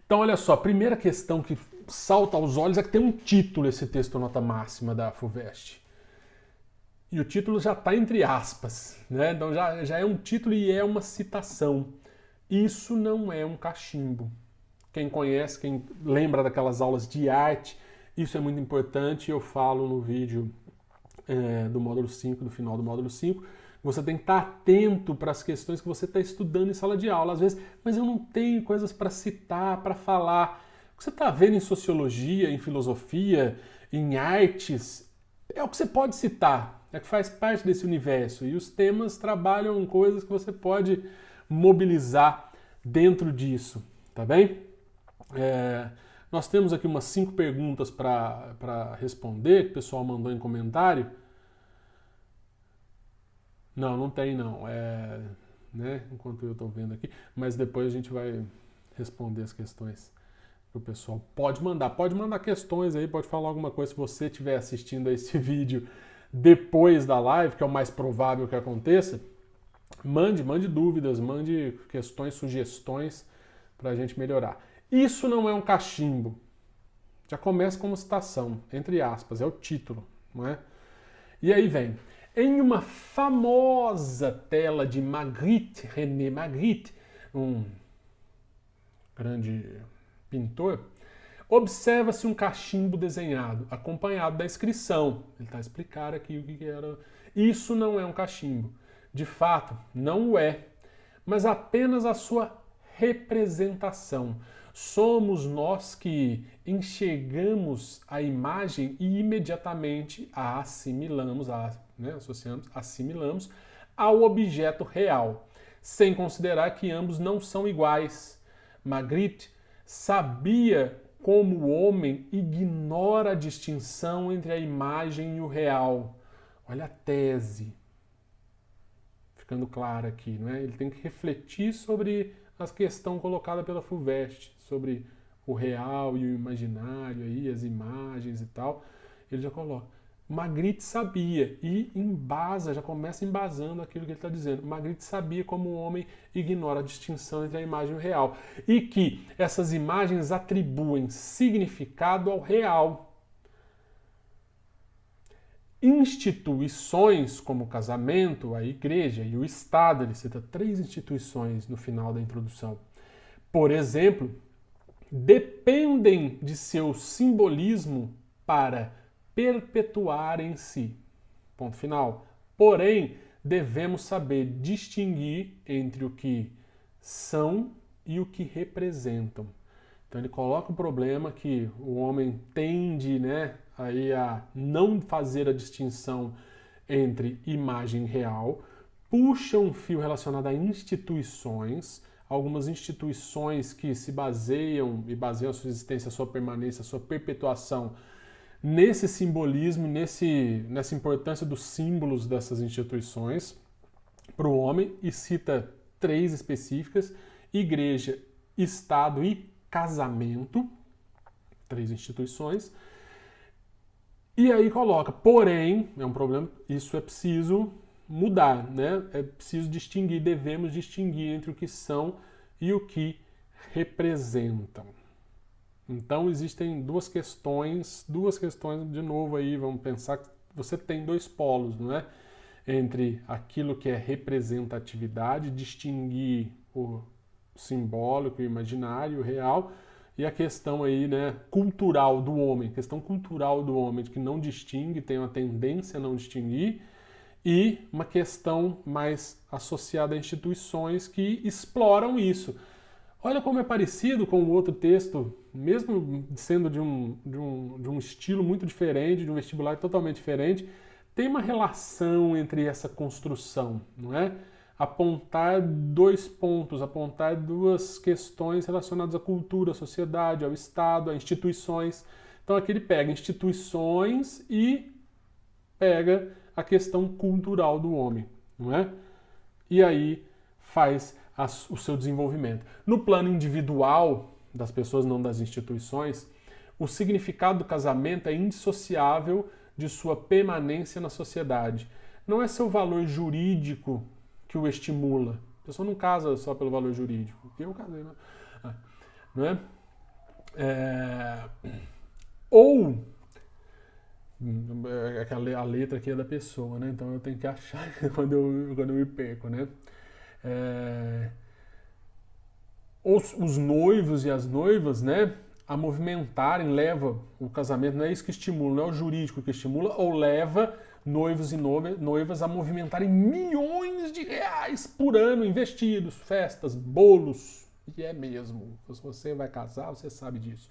Então, olha só, a primeira questão que salta aos olhos é que tem um título esse texto nota máxima da FUVEST. E o título já está entre aspas, né? Então já é um título e é uma citação. Isso não é um cachimbo. Quem conhece, quem lembra daquelas aulas de arte, isso é muito importante, eu falo no vídeo do módulo 5, do final do módulo 5, você tem que estar atento para as questões que você está estudando em sala de aula. Às vezes, mas eu não tenho coisas para citar, para falar. O que você está vendo em sociologia, em filosofia, em artes, é o que você pode citar, é que faz parte desse universo. E os temas trabalham coisas que você pode mobilizar dentro disso, tá bem? Nós temos aqui umas 5 perguntas para responder, que o pessoal mandou em comentário. Não tem não, né? Enquanto eu estou vendo aqui, mas depois a gente vai responder as questões que o pessoal pode mandar questões aí, pode falar alguma coisa se você estiver assistindo a esse vídeo depois da live, que é o mais provável que aconteça. Mande dúvidas, mande questões, sugestões para a gente melhorar. Isso não é um cachimbo. Já começa como citação, entre aspas, é o título, não é? E aí vem, em uma famosa tela de Magritte, René Magritte, um grande pintor, observa-se um cachimbo desenhado, acompanhado da inscrição. Ele está a explicar aqui o que era. Isso não é um cachimbo. De fato, não o é, mas apenas a sua representação. Somos nós que enxergamos a imagem e imediatamente a assimilamos, assimilamos ao objeto real, sem considerar que ambos não são iguais. Magritte sabia como o homem ignora a distinção entre a imagem e o real. Olha a tese ficando clara aqui, não é? Ele tem que refletir sobre a questão colocada pela FUVEST, sobre o real e o imaginário, aí, as imagens e tal. Ele já coloca. Magritte sabia e embasa, já começa embasando aquilo que ele está dizendo. Magritte sabia como o homem ignora a distinção entre a imagem e o real e que essas imagens atribuem significado ao real. Instituições como o casamento, a igreja e o Estado, ele cita 3 instituições no final da introdução, por exemplo, dependem de seu simbolismo para perpetuarem-se. Ponto final. Porém, devemos saber distinguir entre o que são e o que representam. Então ele coloca o problema que o homem tende, aí a não fazer a distinção entre imagem real, puxa um fio relacionado a instituições, algumas instituições que se baseiam a sua existência, a sua permanência, a sua perpetuação nesse simbolismo, nessa importância dos símbolos dessas instituições para o homem, e cita 3 específicas: igreja, Estado e casamento, 3 instituições. E aí coloca, porém, é um problema, isso é preciso mudar, né? É preciso distinguir, devemos distinguir entre o que são e o que representam. Então existem duas questões de novo aí, vamos pensar que você tem 2 polos, não é? Entre aquilo que é representatividade, distinguir o simbólico, o imaginário, o real, e a questão aí, cultural do homem, questão cultural do homem, que não distingue, tem uma tendência a não distinguir, e uma questão mais associada a instituições que exploram isso. Olha como é parecido com o outro texto, mesmo sendo de um estilo muito diferente, de um vestibular totalmente diferente, tem uma relação entre essa construção, não é? Apontar 2 pontos, apontar 2 questões relacionadas à cultura, à sociedade, ao Estado, a instituições. Então aqui ele pega instituições e pega a questão cultural do homem, não é? E aí faz o seu desenvolvimento. No plano individual das pessoas, não das instituições, o significado do casamento é indissociável de sua permanência na sociedade. Não é seu valor jurídico que o estimula. A pessoa não casa só pelo valor jurídico. Eu casei, né? Não é? Ou a letra aqui é da pessoa, né? Então eu tenho que achar quando eu me perco, né? Os noivos e as noivas, né, a movimentarem, leva o casamento, não é isso que estimula, não é o jurídico que estimula, ou leva noivos e noivas a movimentarem milhões de reais por ano investidos, festas, bolos, e é mesmo, se você vai casar, você sabe disso.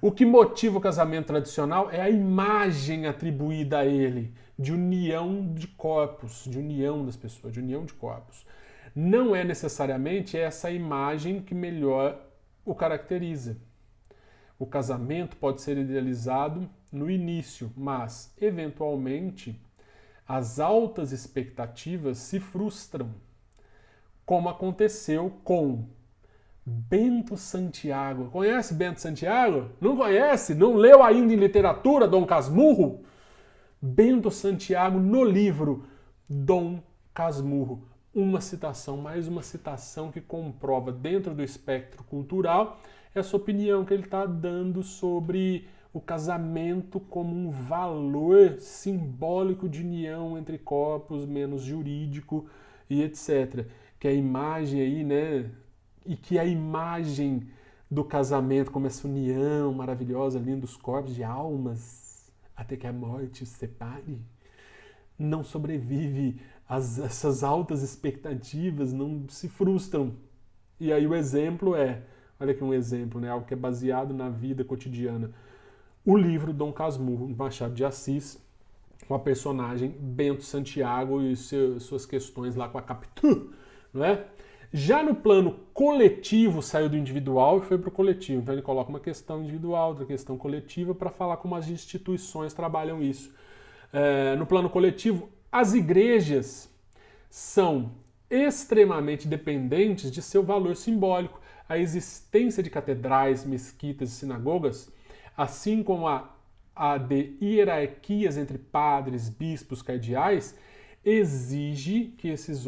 O que motiva o casamento tradicional é a imagem atribuída a ele, de união de corpos, de união das pessoas, de união de corpos. Não é necessariamente essa imagem que melhor o caracteriza. O casamento pode ser idealizado no início, mas, eventualmente, as altas expectativas se frustram, como aconteceu com Bento Santiago. Conhece Bento Santiago? Não conhece? Não leu ainda em literatura Dom Casmurro? Bento Santiago no livro Dom Casmurro. Uma citação, mais uma citação que comprova dentro do espectro cultural essa opinião que ele está dando sobre o casamento como um valor simbólico de união entre corpos, menos jurídico e etc. Que a imagem aí, né? E que a imagem do casamento como essa união maravilhosa, linda dos corpos, de almas, até que a morte os separe, não sobrevive. Essas altas expectativas não se frustram. E aí o exemplo olha aqui um exemplo, né, algo que é baseado na vida cotidiana. O livro Dom Casmurro, Machado de Assis, com a personagem Bento Santiago e suas questões lá com a Capitu, não é? Já no plano coletivo, saiu do individual e foi para o coletivo. Então ele coloca uma questão individual, outra questão coletiva, para falar como as instituições trabalham isso. No plano coletivo, as igrejas são extremamente dependentes de seu valor simbólico. A existência de catedrais, mesquitas e sinagogas, assim como a de hierarquias entre padres, bispos, cardeais, exige que os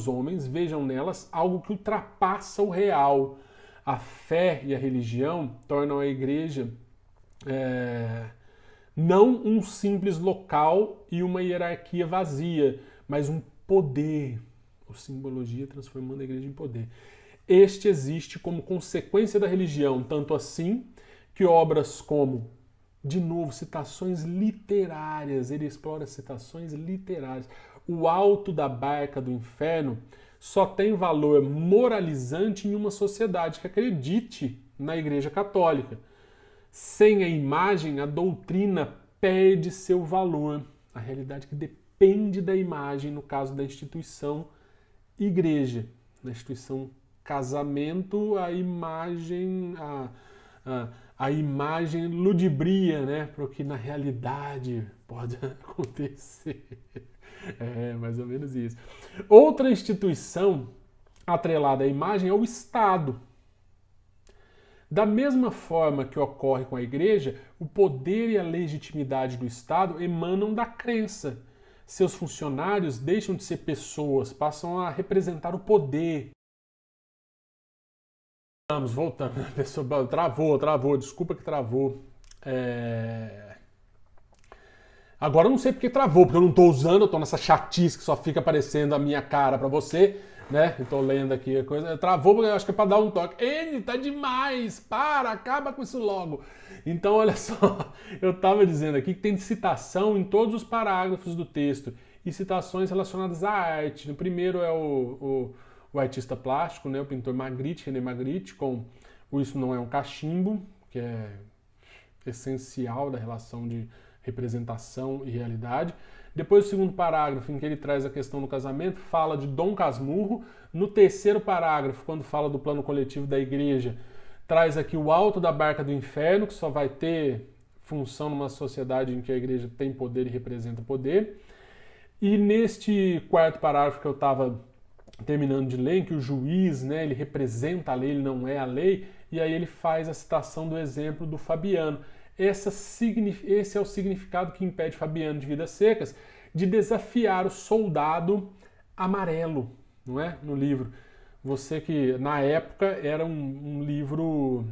homens vejam nelas algo que ultrapassa o real. A fé e a religião tornam a igreja não um simples local e uma hierarquia vazia, mas um poder. A simbologia transformando a igreja em poder. Este existe como consequência da religião, tanto assim que obras como, de novo, citações literárias, ele explora citações literárias. O Alto da Barca do Inferno só tem valor moralizante em uma sociedade que acredite na Igreja Católica. Sem a imagem, a doutrina perde seu valor. A realidade que depende da imagem, no caso da instituição igreja. Na instituição casamento, a imagem ludibria, né, para o que na realidade pode acontecer. É mais ou menos isso. Outra instituição atrelada à imagem é o Estado. Da mesma forma que ocorre com a igreja, o poder e a legitimidade do Estado emanam da crença. Seus funcionários deixam de ser pessoas, passam a representar o poder. Voltando. A pessoa travou, desculpa que travou. Agora eu não sei porque travou, porque eu não estou usando, eu estou nessa chatice que só fica aparecendo a minha cara para você. né? Eu tô lendo aqui a coisa, travou porque eu acho que é para dar um toque. N, tá demais, para, acaba com isso logo. Então, olha só, eu tava dizendo aqui que tem citação em todos os parágrafos do texto e citações relacionadas à arte. No primeiro é o artista plástico, né? O pintor Magritte, René Magritte, com o Isso Não É um Cachimbo, que é essencial da relação de representação e realidade. Depois, o segundo parágrafo, em que ele traz a questão do casamento, fala de Dom Casmurro. No terceiro parágrafo, quando fala do plano coletivo da igreja, traz aqui o alto da barca do inferno, que só vai ter função numa sociedade em que a igreja tem poder e representa poder. E neste quarto parágrafo que eu estava terminando de ler, em que o juiz, né, ele representa a lei, ele não é a lei, e aí ele faz a citação do exemplo do Fabiano. Esse é o significado que impede Fabiano de Vidas Secas de desafiar o soldado amarelo, não é? No livro. Você que, na época, era um livro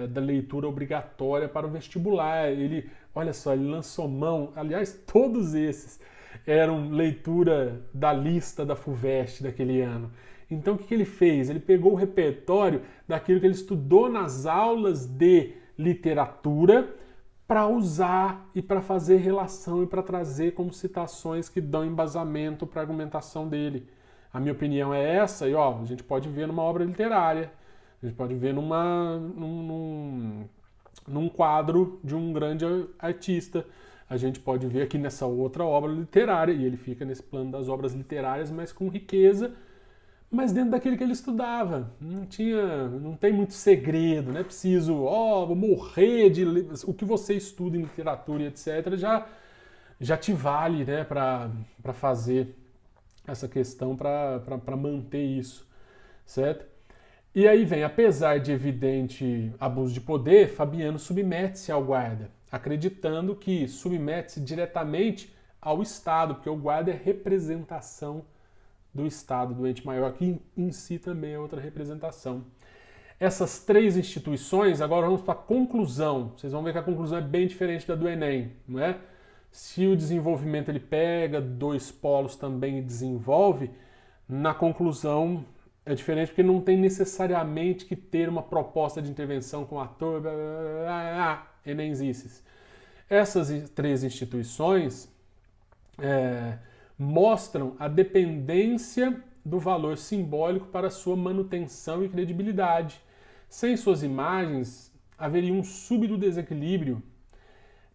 da leitura obrigatória para o vestibular. Ele, olha só, ele lançou mão, aliás, todos esses eram leitura da lista da FUVEST daquele ano. Então, o que ele fez? Ele pegou o repertório daquilo que ele estudou nas aulas de literatura para usar e para fazer relação e para trazer como citações que dão embasamento para a argumentação dele. A minha opinião é essa, e ó, a gente pode ver numa obra literária, a gente pode ver num quadro de um grande artista, a gente pode ver aqui nessa outra obra literária, e ele fica nesse plano das obras literárias, mas com riqueza, mas dentro daquele que ele estudava. Não tem muito segredo, não é preciso, vou morrer de ler. O que você estuda em literatura e etc. já te vale, né, para fazer essa questão, para manter isso, certo? E aí vem, apesar de evidente abuso de poder, Fabiano submete-se ao guarda, acreditando que submete-se diretamente ao Estado, porque o guarda é representação do Estado, do ente maior, que em si também é outra representação. Essas três instituições, agora vamos para a conclusão. Vocês vão ver que a conclusão é bem diferente da do Enem, não é? Se o desenvolvimento ele pega dois polos também e desenvolve, na conclusão é diferente porque não tem necessariamente que ter uma proposta de intervenção com o ator, Enemzices. Essas três instituições mostram a dependência do valor simbólico para sua manutenção e credibilidade. Sem suas imagens, haveria um súbito desequilíbrio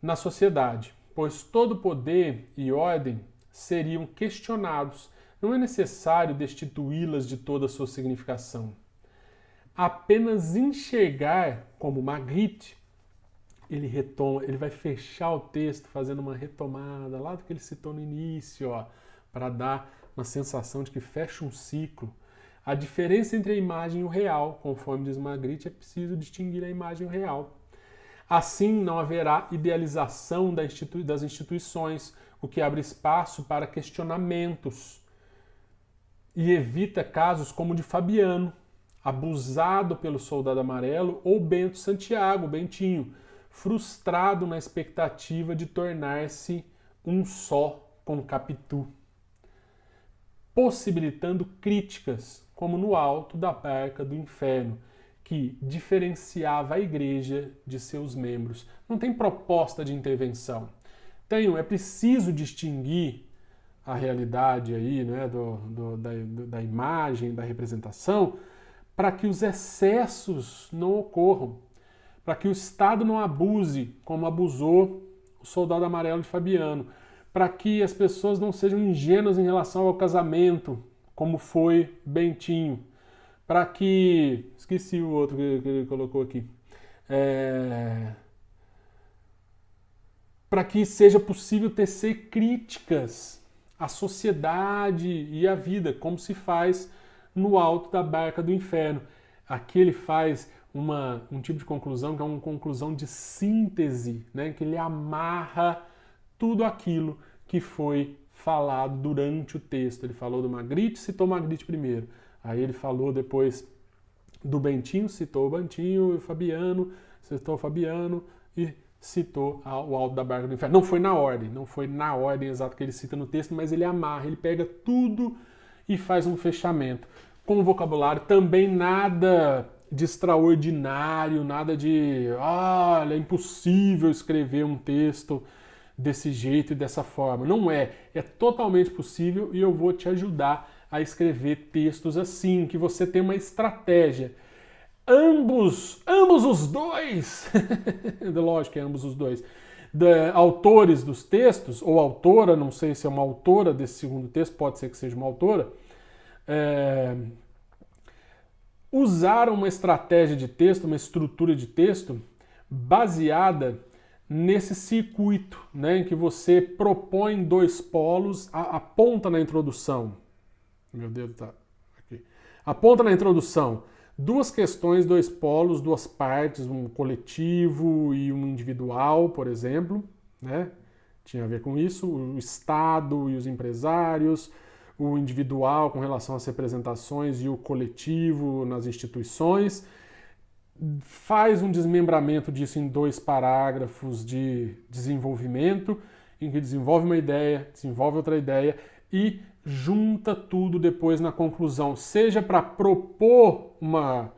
na sociedade, pois todo poder e ordem seriam questionados. Não é necessário destituí-las de toda a sua significação. Apenas enxergar como Magritte, ele vai fechar o texto fazendo uma retomada lá do que ele citou no início, para dar uma sensação de que fecha um ciclo. A diferença entre a imagem e o real, conforme diz Magritte, é preciso distinguir a imagem e o real. Assim, não haverá idealização das instituições, o que abre espaço para questionamentos e evita casos como o de Fabiano, abusado pelo soldado amarelo, ou Bento Santiago, Bentinho, frustrado na expectativa de tornar-se um só com Capitu, possibilitando críticas, como no alto da barca do inferno, que diferenciava a igreja de seus membros. Não tem proposta de intervenção. É preciso distinguir a realidade aí, né, da imagem, da representação, para que os excessos não ocorram, para que o Estado não abuse, como abusou o soldado amarelo de Fabiano, para que as pessoas não sejam ingênuas em relação ao casamento, como foi Bentinho, para que... Esqueci o outro que ele colocou aqui. Para que seja possível tecer críticas à sociedade e à vida, como se faz no alto da barca do inferno. Aqui ele faz um tipo de conclusão que é uma conclusão de síntese, né, que ele amarra tudo aquilo que foi falado durante o texto. Ele falou do Magritte, citou Magritte primeiro. Aí ele falou depois do Bentinho, citou o Bentinho, e o Fabiano, citou o Fabiano e citou o alto da barca do inferno. Não foi na ordem exata que ele cita no texto, mas ele amarra, ele pega tudo e faz um fechamento. Com o vocabulário também nada de extraordinário, nada de, olha, é impossível escrever um texto desse jeito e dessa forma. Não é, é totalmente possível e eu vou te ajudar a escrever textos assim, que você tem uma estratégia. Ambos os dois, lógico que é ambos os dois, autores dos textos, ou autora, não sei se é uma autora desse segundo texto, pode ser que seja uma autora, usaram uma estratégia de texto, uma estrutura de texto baseada nesse circuito, né, em que você propõe dois polos, aponta na introdução, meu dedo tá aqui, aponta na introdução duas questões, dois polos, duas partes, um coletivo e um individual, por exemplo, né, tinha a ver com isso, o Estado e os empresários, o individual com relação às representações e o coletivo nas instituições, faz um desmembramento disso em dois parágrafos de desenvolvimento, em que desenvolve uma ideia, desenvolve outra ideia e junta tudo depois na conclusão, seja para propor uma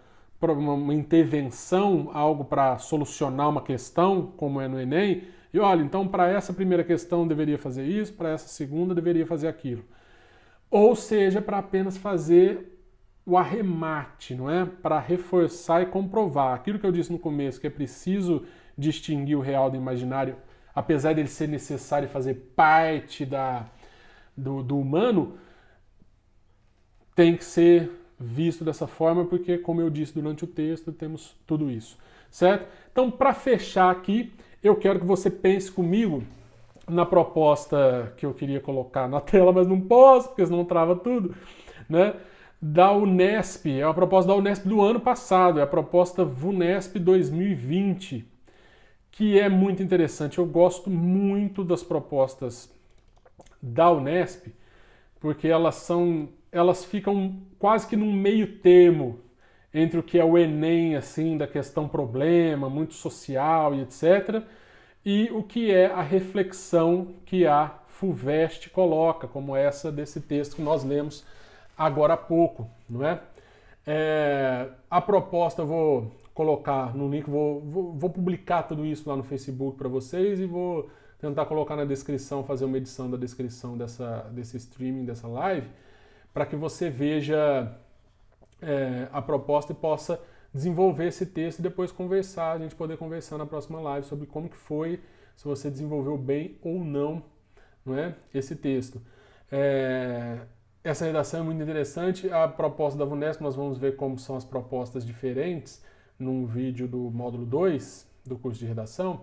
intervenção, algo para solucionar uma questão, como é no Enem, e olha, então para essa primeira questão deveria fazer isso, para essa segunda deveria fazer aquilo. Ou seja, para apenas fazer o arremate, não é? Para reforçar e comprovar. Aquilo que eu disse no começo, que é preciso distinguir o real do imaginário, apesar dele ser necessário fazer parte do humano, tem que ser visto dessa forma, porque, como eu disse durante o texto, temos tudo isso, certo? Então, para fechar aqui, eu quero que você pense comigo na proposta que eu queria colocar na tela, mas não posso, porque senão trava tudo, né? Da Unesp, é uma proposta da Unesp do ano passado, é a proposta VUNESP 2020, que é muito interessante. Eu gosto muito das propostas da Unesp, porque elas ficam quase que num meio termo entre o que é o Enem, assim, da questão problema, muito social e etc., e o que é a reflexão que a FUVEST coloca, como essa desse texto que nós lemos agora há pouco, não é? A proposta eu vou colocar no link, vou publicar tudo isso lá no Facebook para vocês e vou tentar colocar na descrição, fazer uma edição da descrição desse streaming, dessa live, para que você veja a proposta e possa desenvolver esse texto e depois conversar, a gente poder conversar na próxima live sobre como que foi, se você desenvolveu bem ou não, não é? Esse texto. Essa redação é muito interessante. A proposta da VUNESP, nós vamos ver como são as propostas diferentes num vídeo do módulo 2 do curso de redação.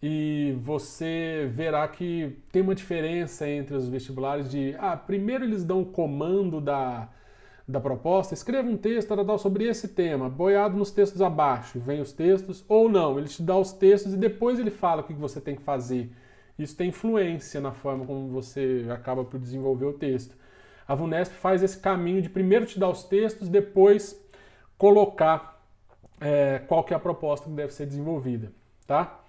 E você verá que tem uma diferença entre os vestibulares de... primeiro eles dão o comando da proposta, escreva um texto sobre esse tema, boiado nos textos abaixo, vem os textos, ou não, ele te dá os textos e depois ele fala o que você tem que fazer. Isso tem influência na forma como você acaba por desenvolver o texto. A VUNESP faz esse caminho de primeiro te dar os textos, depois colocar qual que é a proposta que deve ser desenvolvida, tá?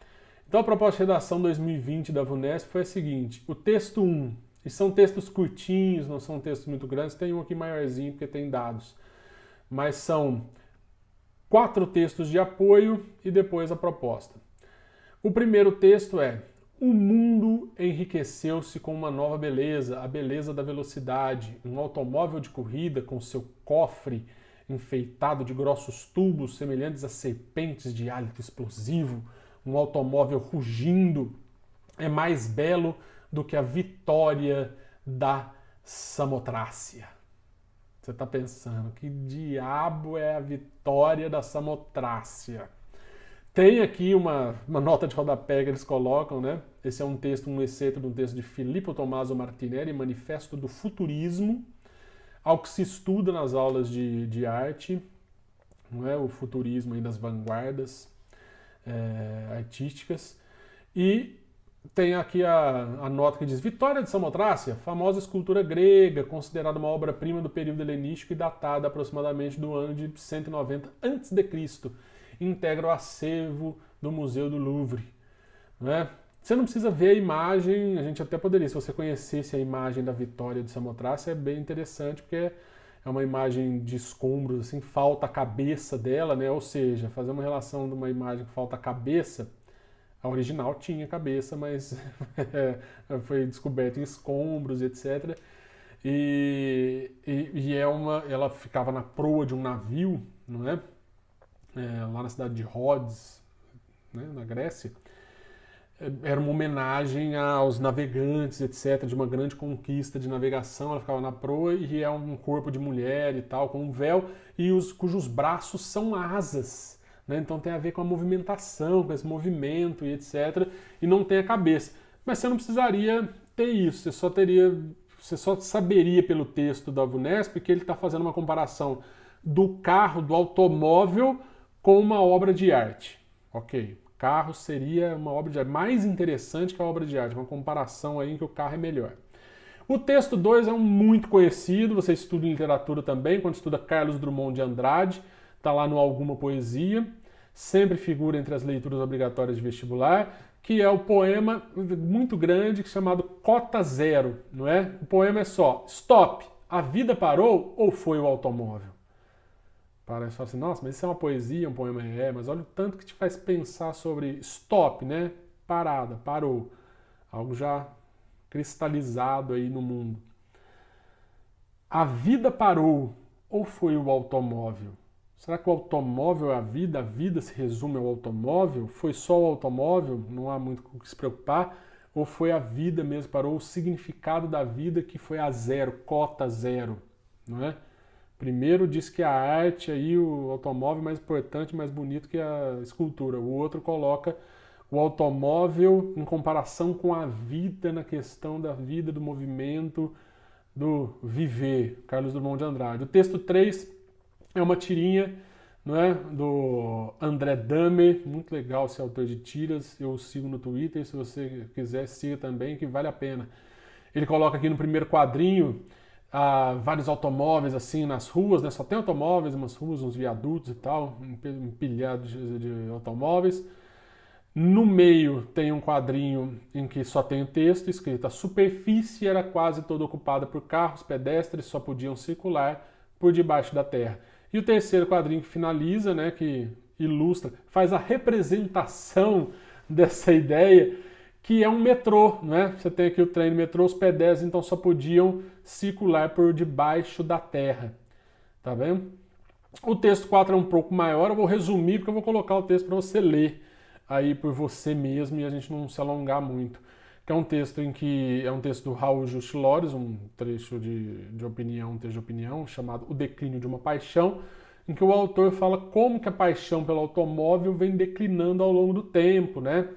Então a proposta de redação 2020 da VUNESP foi a seguinte: o texto 1, e são textos curtinhos, não são textos muito grandes, tem um aqui maiorzinho porque tem dados, mas são 4 textos de apoio e depois a proposta. O primeiro texto é: o mundo enriqueceu-se com uma nova beleza, a beleza da velocidade. Um automóvel de corrida com seu cofre enfeitado de grossos tubos semelhantes a serpentes de hálito explosivo, um automóvel rugindo, é mais belo do que a vitória da Samotrácia. Você está pensando, que diabo é a vitória da Samotrácia? Tem aqui uma nota de rodapé que eles colocam, né? Esse é um texto, um excerto de um texto de Filippo Tommaso Martinelli, Manifesto do Futurismo, ao que se estuda nas aulas de arte, não é? O futurismo aí das vanguardas artísticas. E tem aqui a nota que diz: Vitória de Samotrácia, famosa escultura grega, considerada uma obra-prima do período helenístico e datada aproximadamente do ano de 190 a.C., integra o acervo do Museu do Louvre. Não é? Você não precisa ver a imagem, a gente até poderia, se você conhecesse a imagem da Vitória de Samothrace, é bem interessante, porque é uma imagem de escombros, assim, falta a cabeça dela, né? Ou seja, fazer uma relação de uma imagem que falta a cabeça, a original tinha cabeça, mas foi descoberta em escombros, etc. Ela ficava na proa de um navio, não é? Lá na cidade de Rhodes, né, na Grécia. Era uma homenagem aos navegantes, etc., de uma grande conquista de navegação. Ela ficava na proa e é um corpo de mulher e tal, com um véu, e cujos braços são asas. Né? Então tem a ver com a movimentação, com esse movimento e etc., e não tem a cabeça. Mas você não precisaria ter isso, você só saberia pelo texto da VUNESP que ele está fazendo uma comparação do carro, do automóvel, com uma obra de arte. Ok. Carro seria uma obra de arte mais interessante que a obra de arte, uma comparação aí em que o carro é melhor. O texto 2 é um muito conhecido, você estuda em literatura também, quando estuda Carlos Drummond de Andrade, está lá no Alguma Poesia, sempre figura entre as leituras obrigatórias de vestibular, que é o poema muito grande chamado Cota Zero, não é? O poema é só, stop, a vida parou ou foi o automóvel? Parece falar assim, nossa, mas isso é uma poesia, um poema mas olha o tanto que te faz pensar sobre stop, né? Parada, parou. Algo já cristalizado aí no mundo. A vida parou ou foi o automóvel? Será que o automóvel é a vida se resume ao automóvel? Foi só o automóvel? Não há muito com o que se preocupar? Ou foi a vida mesmo, parou o significado da vida que foi a zero, cota zero, não é? Primeiro diz que a arte, aí, o automóvel é mais importante, mais bonito que a escultura. O outro coloca o automóvel em comparação com a vida, na questão da vida, do movimento, do viver. Carlos Drummond de Andrade. O texto 3 é uma tirinha, não é? Do André Dahmer, muito legal esse autor de tiras. Eu o sigo no Twitter, se você quiser, siga também, que vale a pena. Ele coloca aqui no primeiro quadrinho vários automóveis assim nas ruas, né? Só tem automóveis, umas ruas, uns viadutos e tal, empilhados de automóveis. No meio tem um quadrinho em que só tem o texto escrito: a superfície era quase toda ocupada por carros, pedestres só podiam circular por debaixo da terra. E o terceiro quadrinho que finaliza, né, que ilustra, faz a representação dessa ideia, que é um metrô, né? Você tem aqui o trem do metrô, os pedestres então só podiam circular por debaixo da terra, tá vendo? O texto 4 é um pouco maior, eu vou resumir porque eu vou colocar o texto para você ler aí por você mesmo e a gente não se alongar muito. Que é um texto é um texto do Raul Justilores, um trecho de opinião, um texto de opinião, chamado O Declínio de uma Paixão, em que o autor fala como que a paixão pelo automóvel vem declinando ao longo do tempo, né?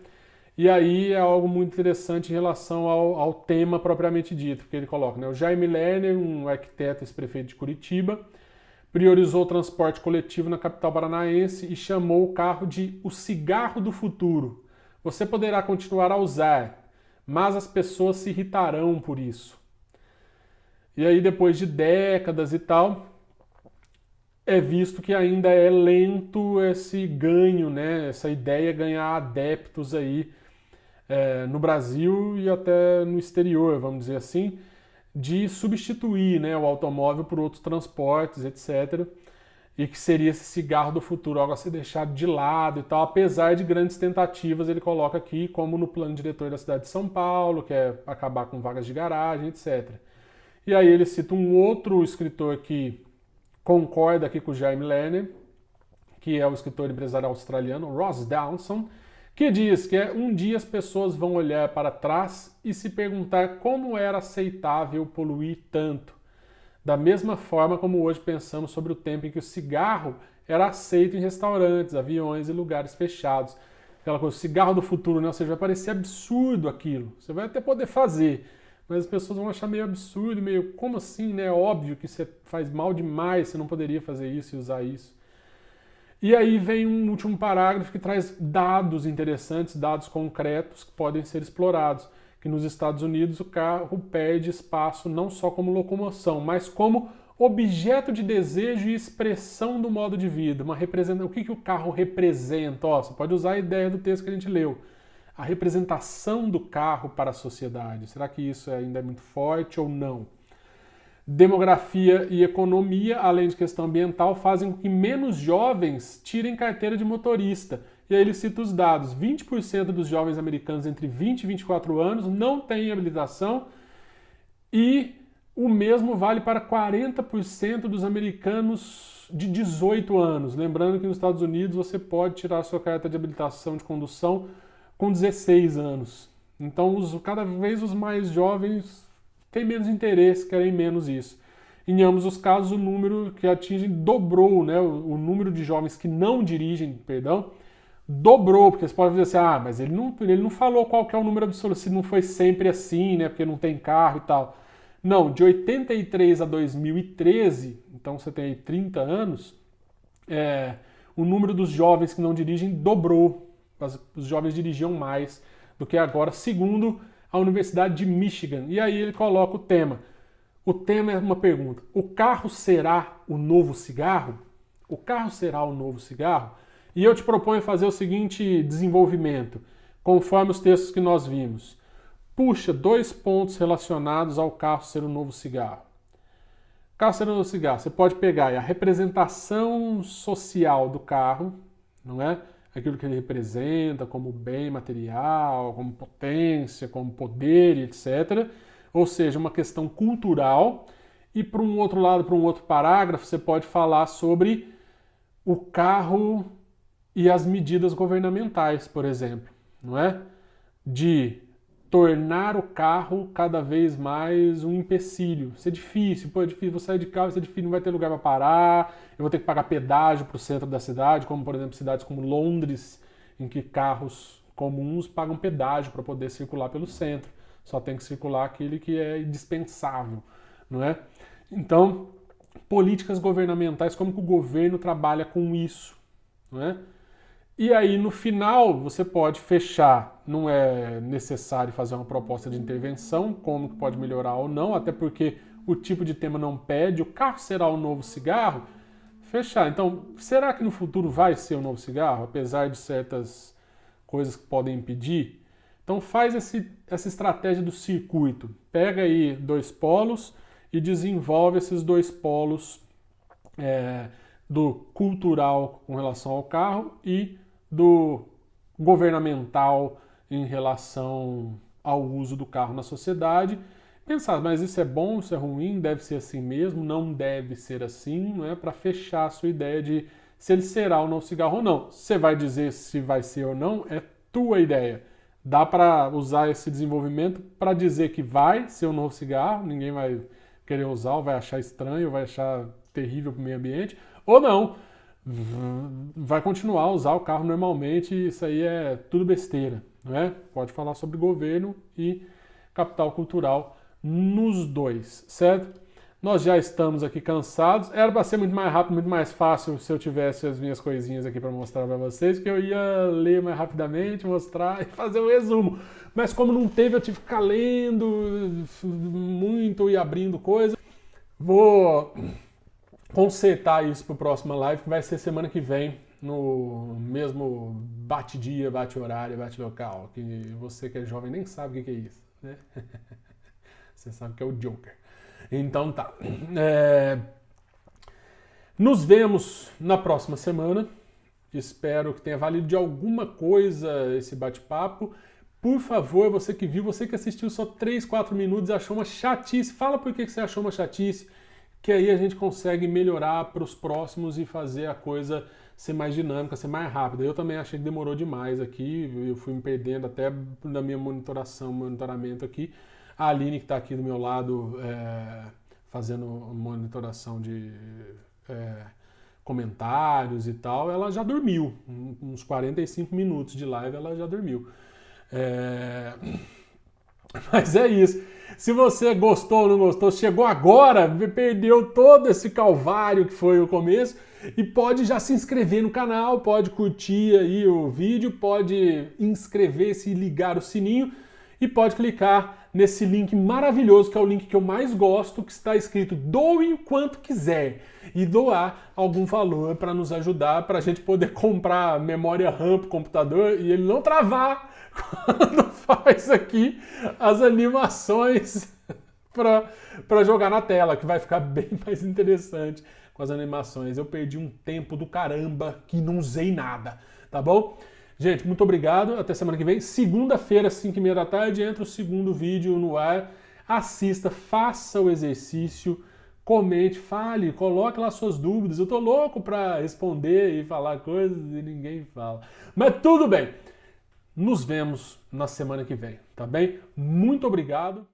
E aí é algo muito interessante em relação ao tema propriamente dito, porque ele coloca, né, o Jaime Lerner, um arquiteto, ex-prefeito de Curitiba, priorizou o transporte coletivo na capital paranaense e chamou o carro de o cigarro do futuro. Você poderá continuar a usar, mas as pessoas se irritarão por isso. E aí, depois de décadas e tal, é visto que ainda é lento esse ganho, né, essa ideia ganhar adeptos aí no Brasil e até no exterior, vamos dizer assim, de substituir, né, o automóvel por outros transportes, etc. E que seria esse cigarro do futuro, algo a ser deixado de lado e tal, apesar de grandes tentativas, ele coloca aqui, como no plano diretor da cidade de São Paulo, que é acabar com vagas de garagem, etc. E aí ele cita um outro escritor que concorda aqui com o Jaime Lerner, que é o escritor empresário australiano, Ross Downson, que diz que um dia as pessoas vão olhar para trás e se perguntar como era aceitável poluir tanto. Da mesma forma como hoje pensamos sobre o tempo em que o cigarro era aceito em restaurantes, aviões e lugares fechados. Aquela coisa, o cigarro do futuro, né? Ou seja, vai parecer absurdo aquilo. Você vai até poder fazer, mas as pessoas vão achar meio absurdo, meio, como assim, né? É óbvio que você faz mal demais, você não poderia fazer isso e usar isso. E aí vem um último parágrafo que traz dados interessantes, dados concretos que podem ser explorados. Que nos Estados Unidos o carro perde espaço não só como locomoção, mas como objeto de desejo e expressão do modo de vida. O que o carro representa? Ó, você pode usar a ideia do texto que a gente leu. a representação do carro para a sociedade. Será que isso ainda é muito forte ou não? Demografia e economia, além de questão ambiental, fazem com que menos jovens tirem carteira de motorista. E aí ele cita os dados: 20% dos jovens americanos entre 20 e 24 anos não têm habilitação e o mesmo vale para 40% dos americanos de 18 anos. Lembrando que nos Estados Unidos você pode tirar a sua carta de habilitação de condução com 16 anos. Então, cada vez os mais jovens têm menos interesse, querem menos isso. Em ambos os casos, o número que atingem dobrou, né? O número de jovens que não dirigem, dobrou, porque você pode dizer assim, mas ele não falou qual que é o número absoluto, se não foi sempre assim, né? Porque não tem carro e tal. Não, de 83 a 2013, então você tem aí 30 anos, o número dos jovens que não dirigem dobrou. Os jovens dirigiam mais do que agora, segundo a Universidade de Michigan. E aí ele coloca o tema. O tema é uma pergunta: o carro será o novo cigarro? O carro será o novo cigarro? E eu te proponho fazer o seguinte desenvolvimento, conforme os textos que nós vimos. Puxa 2 pontos relacionados ao carro ser o novo cigarro. Carro ser o novo cigarro, você pode pegar a representação social do carro, não é? Aquilo que ele representa como bem material, como potência, como poder, etc. Ou seja, uma questão cultural. E para um outro lado, para um outro parágrafo, você pode falar sobre o carro e as medidas governamentais, por exemplo, não é? De tornar o carro cada vez mais um empecilho. Isso é difícil, é difícil, vou sair de carro, isso é difícil, não vai ter lugar para parar, eu vou ter que pagar pedágio para o centro da cidade, como por exemplo cidades como Londres, em que carros comuns pagam pedágio para poder circular pelo centro. Só tem que circular aquele que é indispensável, não é? Então, políticas governamentais, como que o governo trabalha com isso, não é? E aí, no final, você pode fechar. Não é necessário fazer uma proposta de intervenção, como que pode melhorar ou não, até porque o tipo de tema não pede. O carro será o novo cigarro? Fechar. Então, será que no futuro vai ser o novo cigarro, apesar de certas coisas que podem impedir? Então, faz essa estratégia do circuito. Pega aí 2 polos e desenvolve esses 2 polos do cultural com relação ao carro e do governamental em relação ao uso do carro na sociedade. Pensar, mas isso é bom, isso é ruim, deve ser assim mesmo, não deve ser assim, não é? Para fechar a sua ideia de se ele será o novo cigarro ou não. Você vai dizer se vai ser ou não, é tua ideia. Dá para usar esse desenvolvimento para dizer que vai ser o novo cigarro, ninguém vai querer usar, ou vai achar estranho, ou vai achar terrível para o meio ambiente, ou não. Vai continuar a usar o carro normalmente, isso aí é tudo besteira, não é? Pode falar sobre governo e capital cultural nos 2, certo? Nós já estamos aqui cansados. Era para ser muito mais rápido, muito mais fácil se eu tivesse as minhas coisinhas aqui para mostrar para vocês, que eu ia ler mais rapidamente, mostrar e fazer um resumo. Mas como não teve, eu tive que ficar lendo muito e abrindo coisa. Vou consertar isso para a próxima live, que vai ser semana que vem, no mesmo bate-dia, bate-horário, bate-local, que você que é jovem nem sabe o que é isso, né? Você sabe que é o Joker. Então tá. Nos vemos na próxima semana. Espero que tenha valido de alguma coisa esse bate-papo. Por favor, você que viu, você que assistiu só 3, 4 minutos e achou uma chatice, fala por que você achou uma chatice, que aí a gente consegue melhorar para os próximos e fazer a coisa ser mais dinâmica, ser mais rápida. Eu também achei que demorou demais aqui, eu fui me perdendo até na minha monitoramento aqui. A Aline, que está aqui do meu lado, fazendo monitoração de comentários e tal, ela já dormiu. Uns 45 minutos de live ela já dormiu. Mas é isso. Se você gostou ou não gostou, chegou agora, perdeu todo esse calvário que foi o começo, e pode já se inscrever no canal, pode curtir aí o vídeo, pode inscrever-se e ligar o sininho, e pode clicar nesse link maravilhoso, que é o link que eu mais gosto, que está escrito doe o quanto quiser, e doar algum valor para nos ajudar, para a gente poder comprar memória RAM para o computador e ele não travar quando faz aqui as animações para jogar na tela, que vai ficar bem mais interessante com as animações. Eu perdi um tempo do caramba que não usei nada, tá bom? Gente, muito obrigado. Até semana que vem. Segunda-feira, 5h30 da tarde, entra o segundo vídeo no ar. Assista, faça o exercício, comente, fale, coloque lá suas dúvidas. Eu tô louco para responder e falar coisas e ninguém fala. Mas tudo bem. Nos vemos na semana que vem, tá bem? Muito obrigado.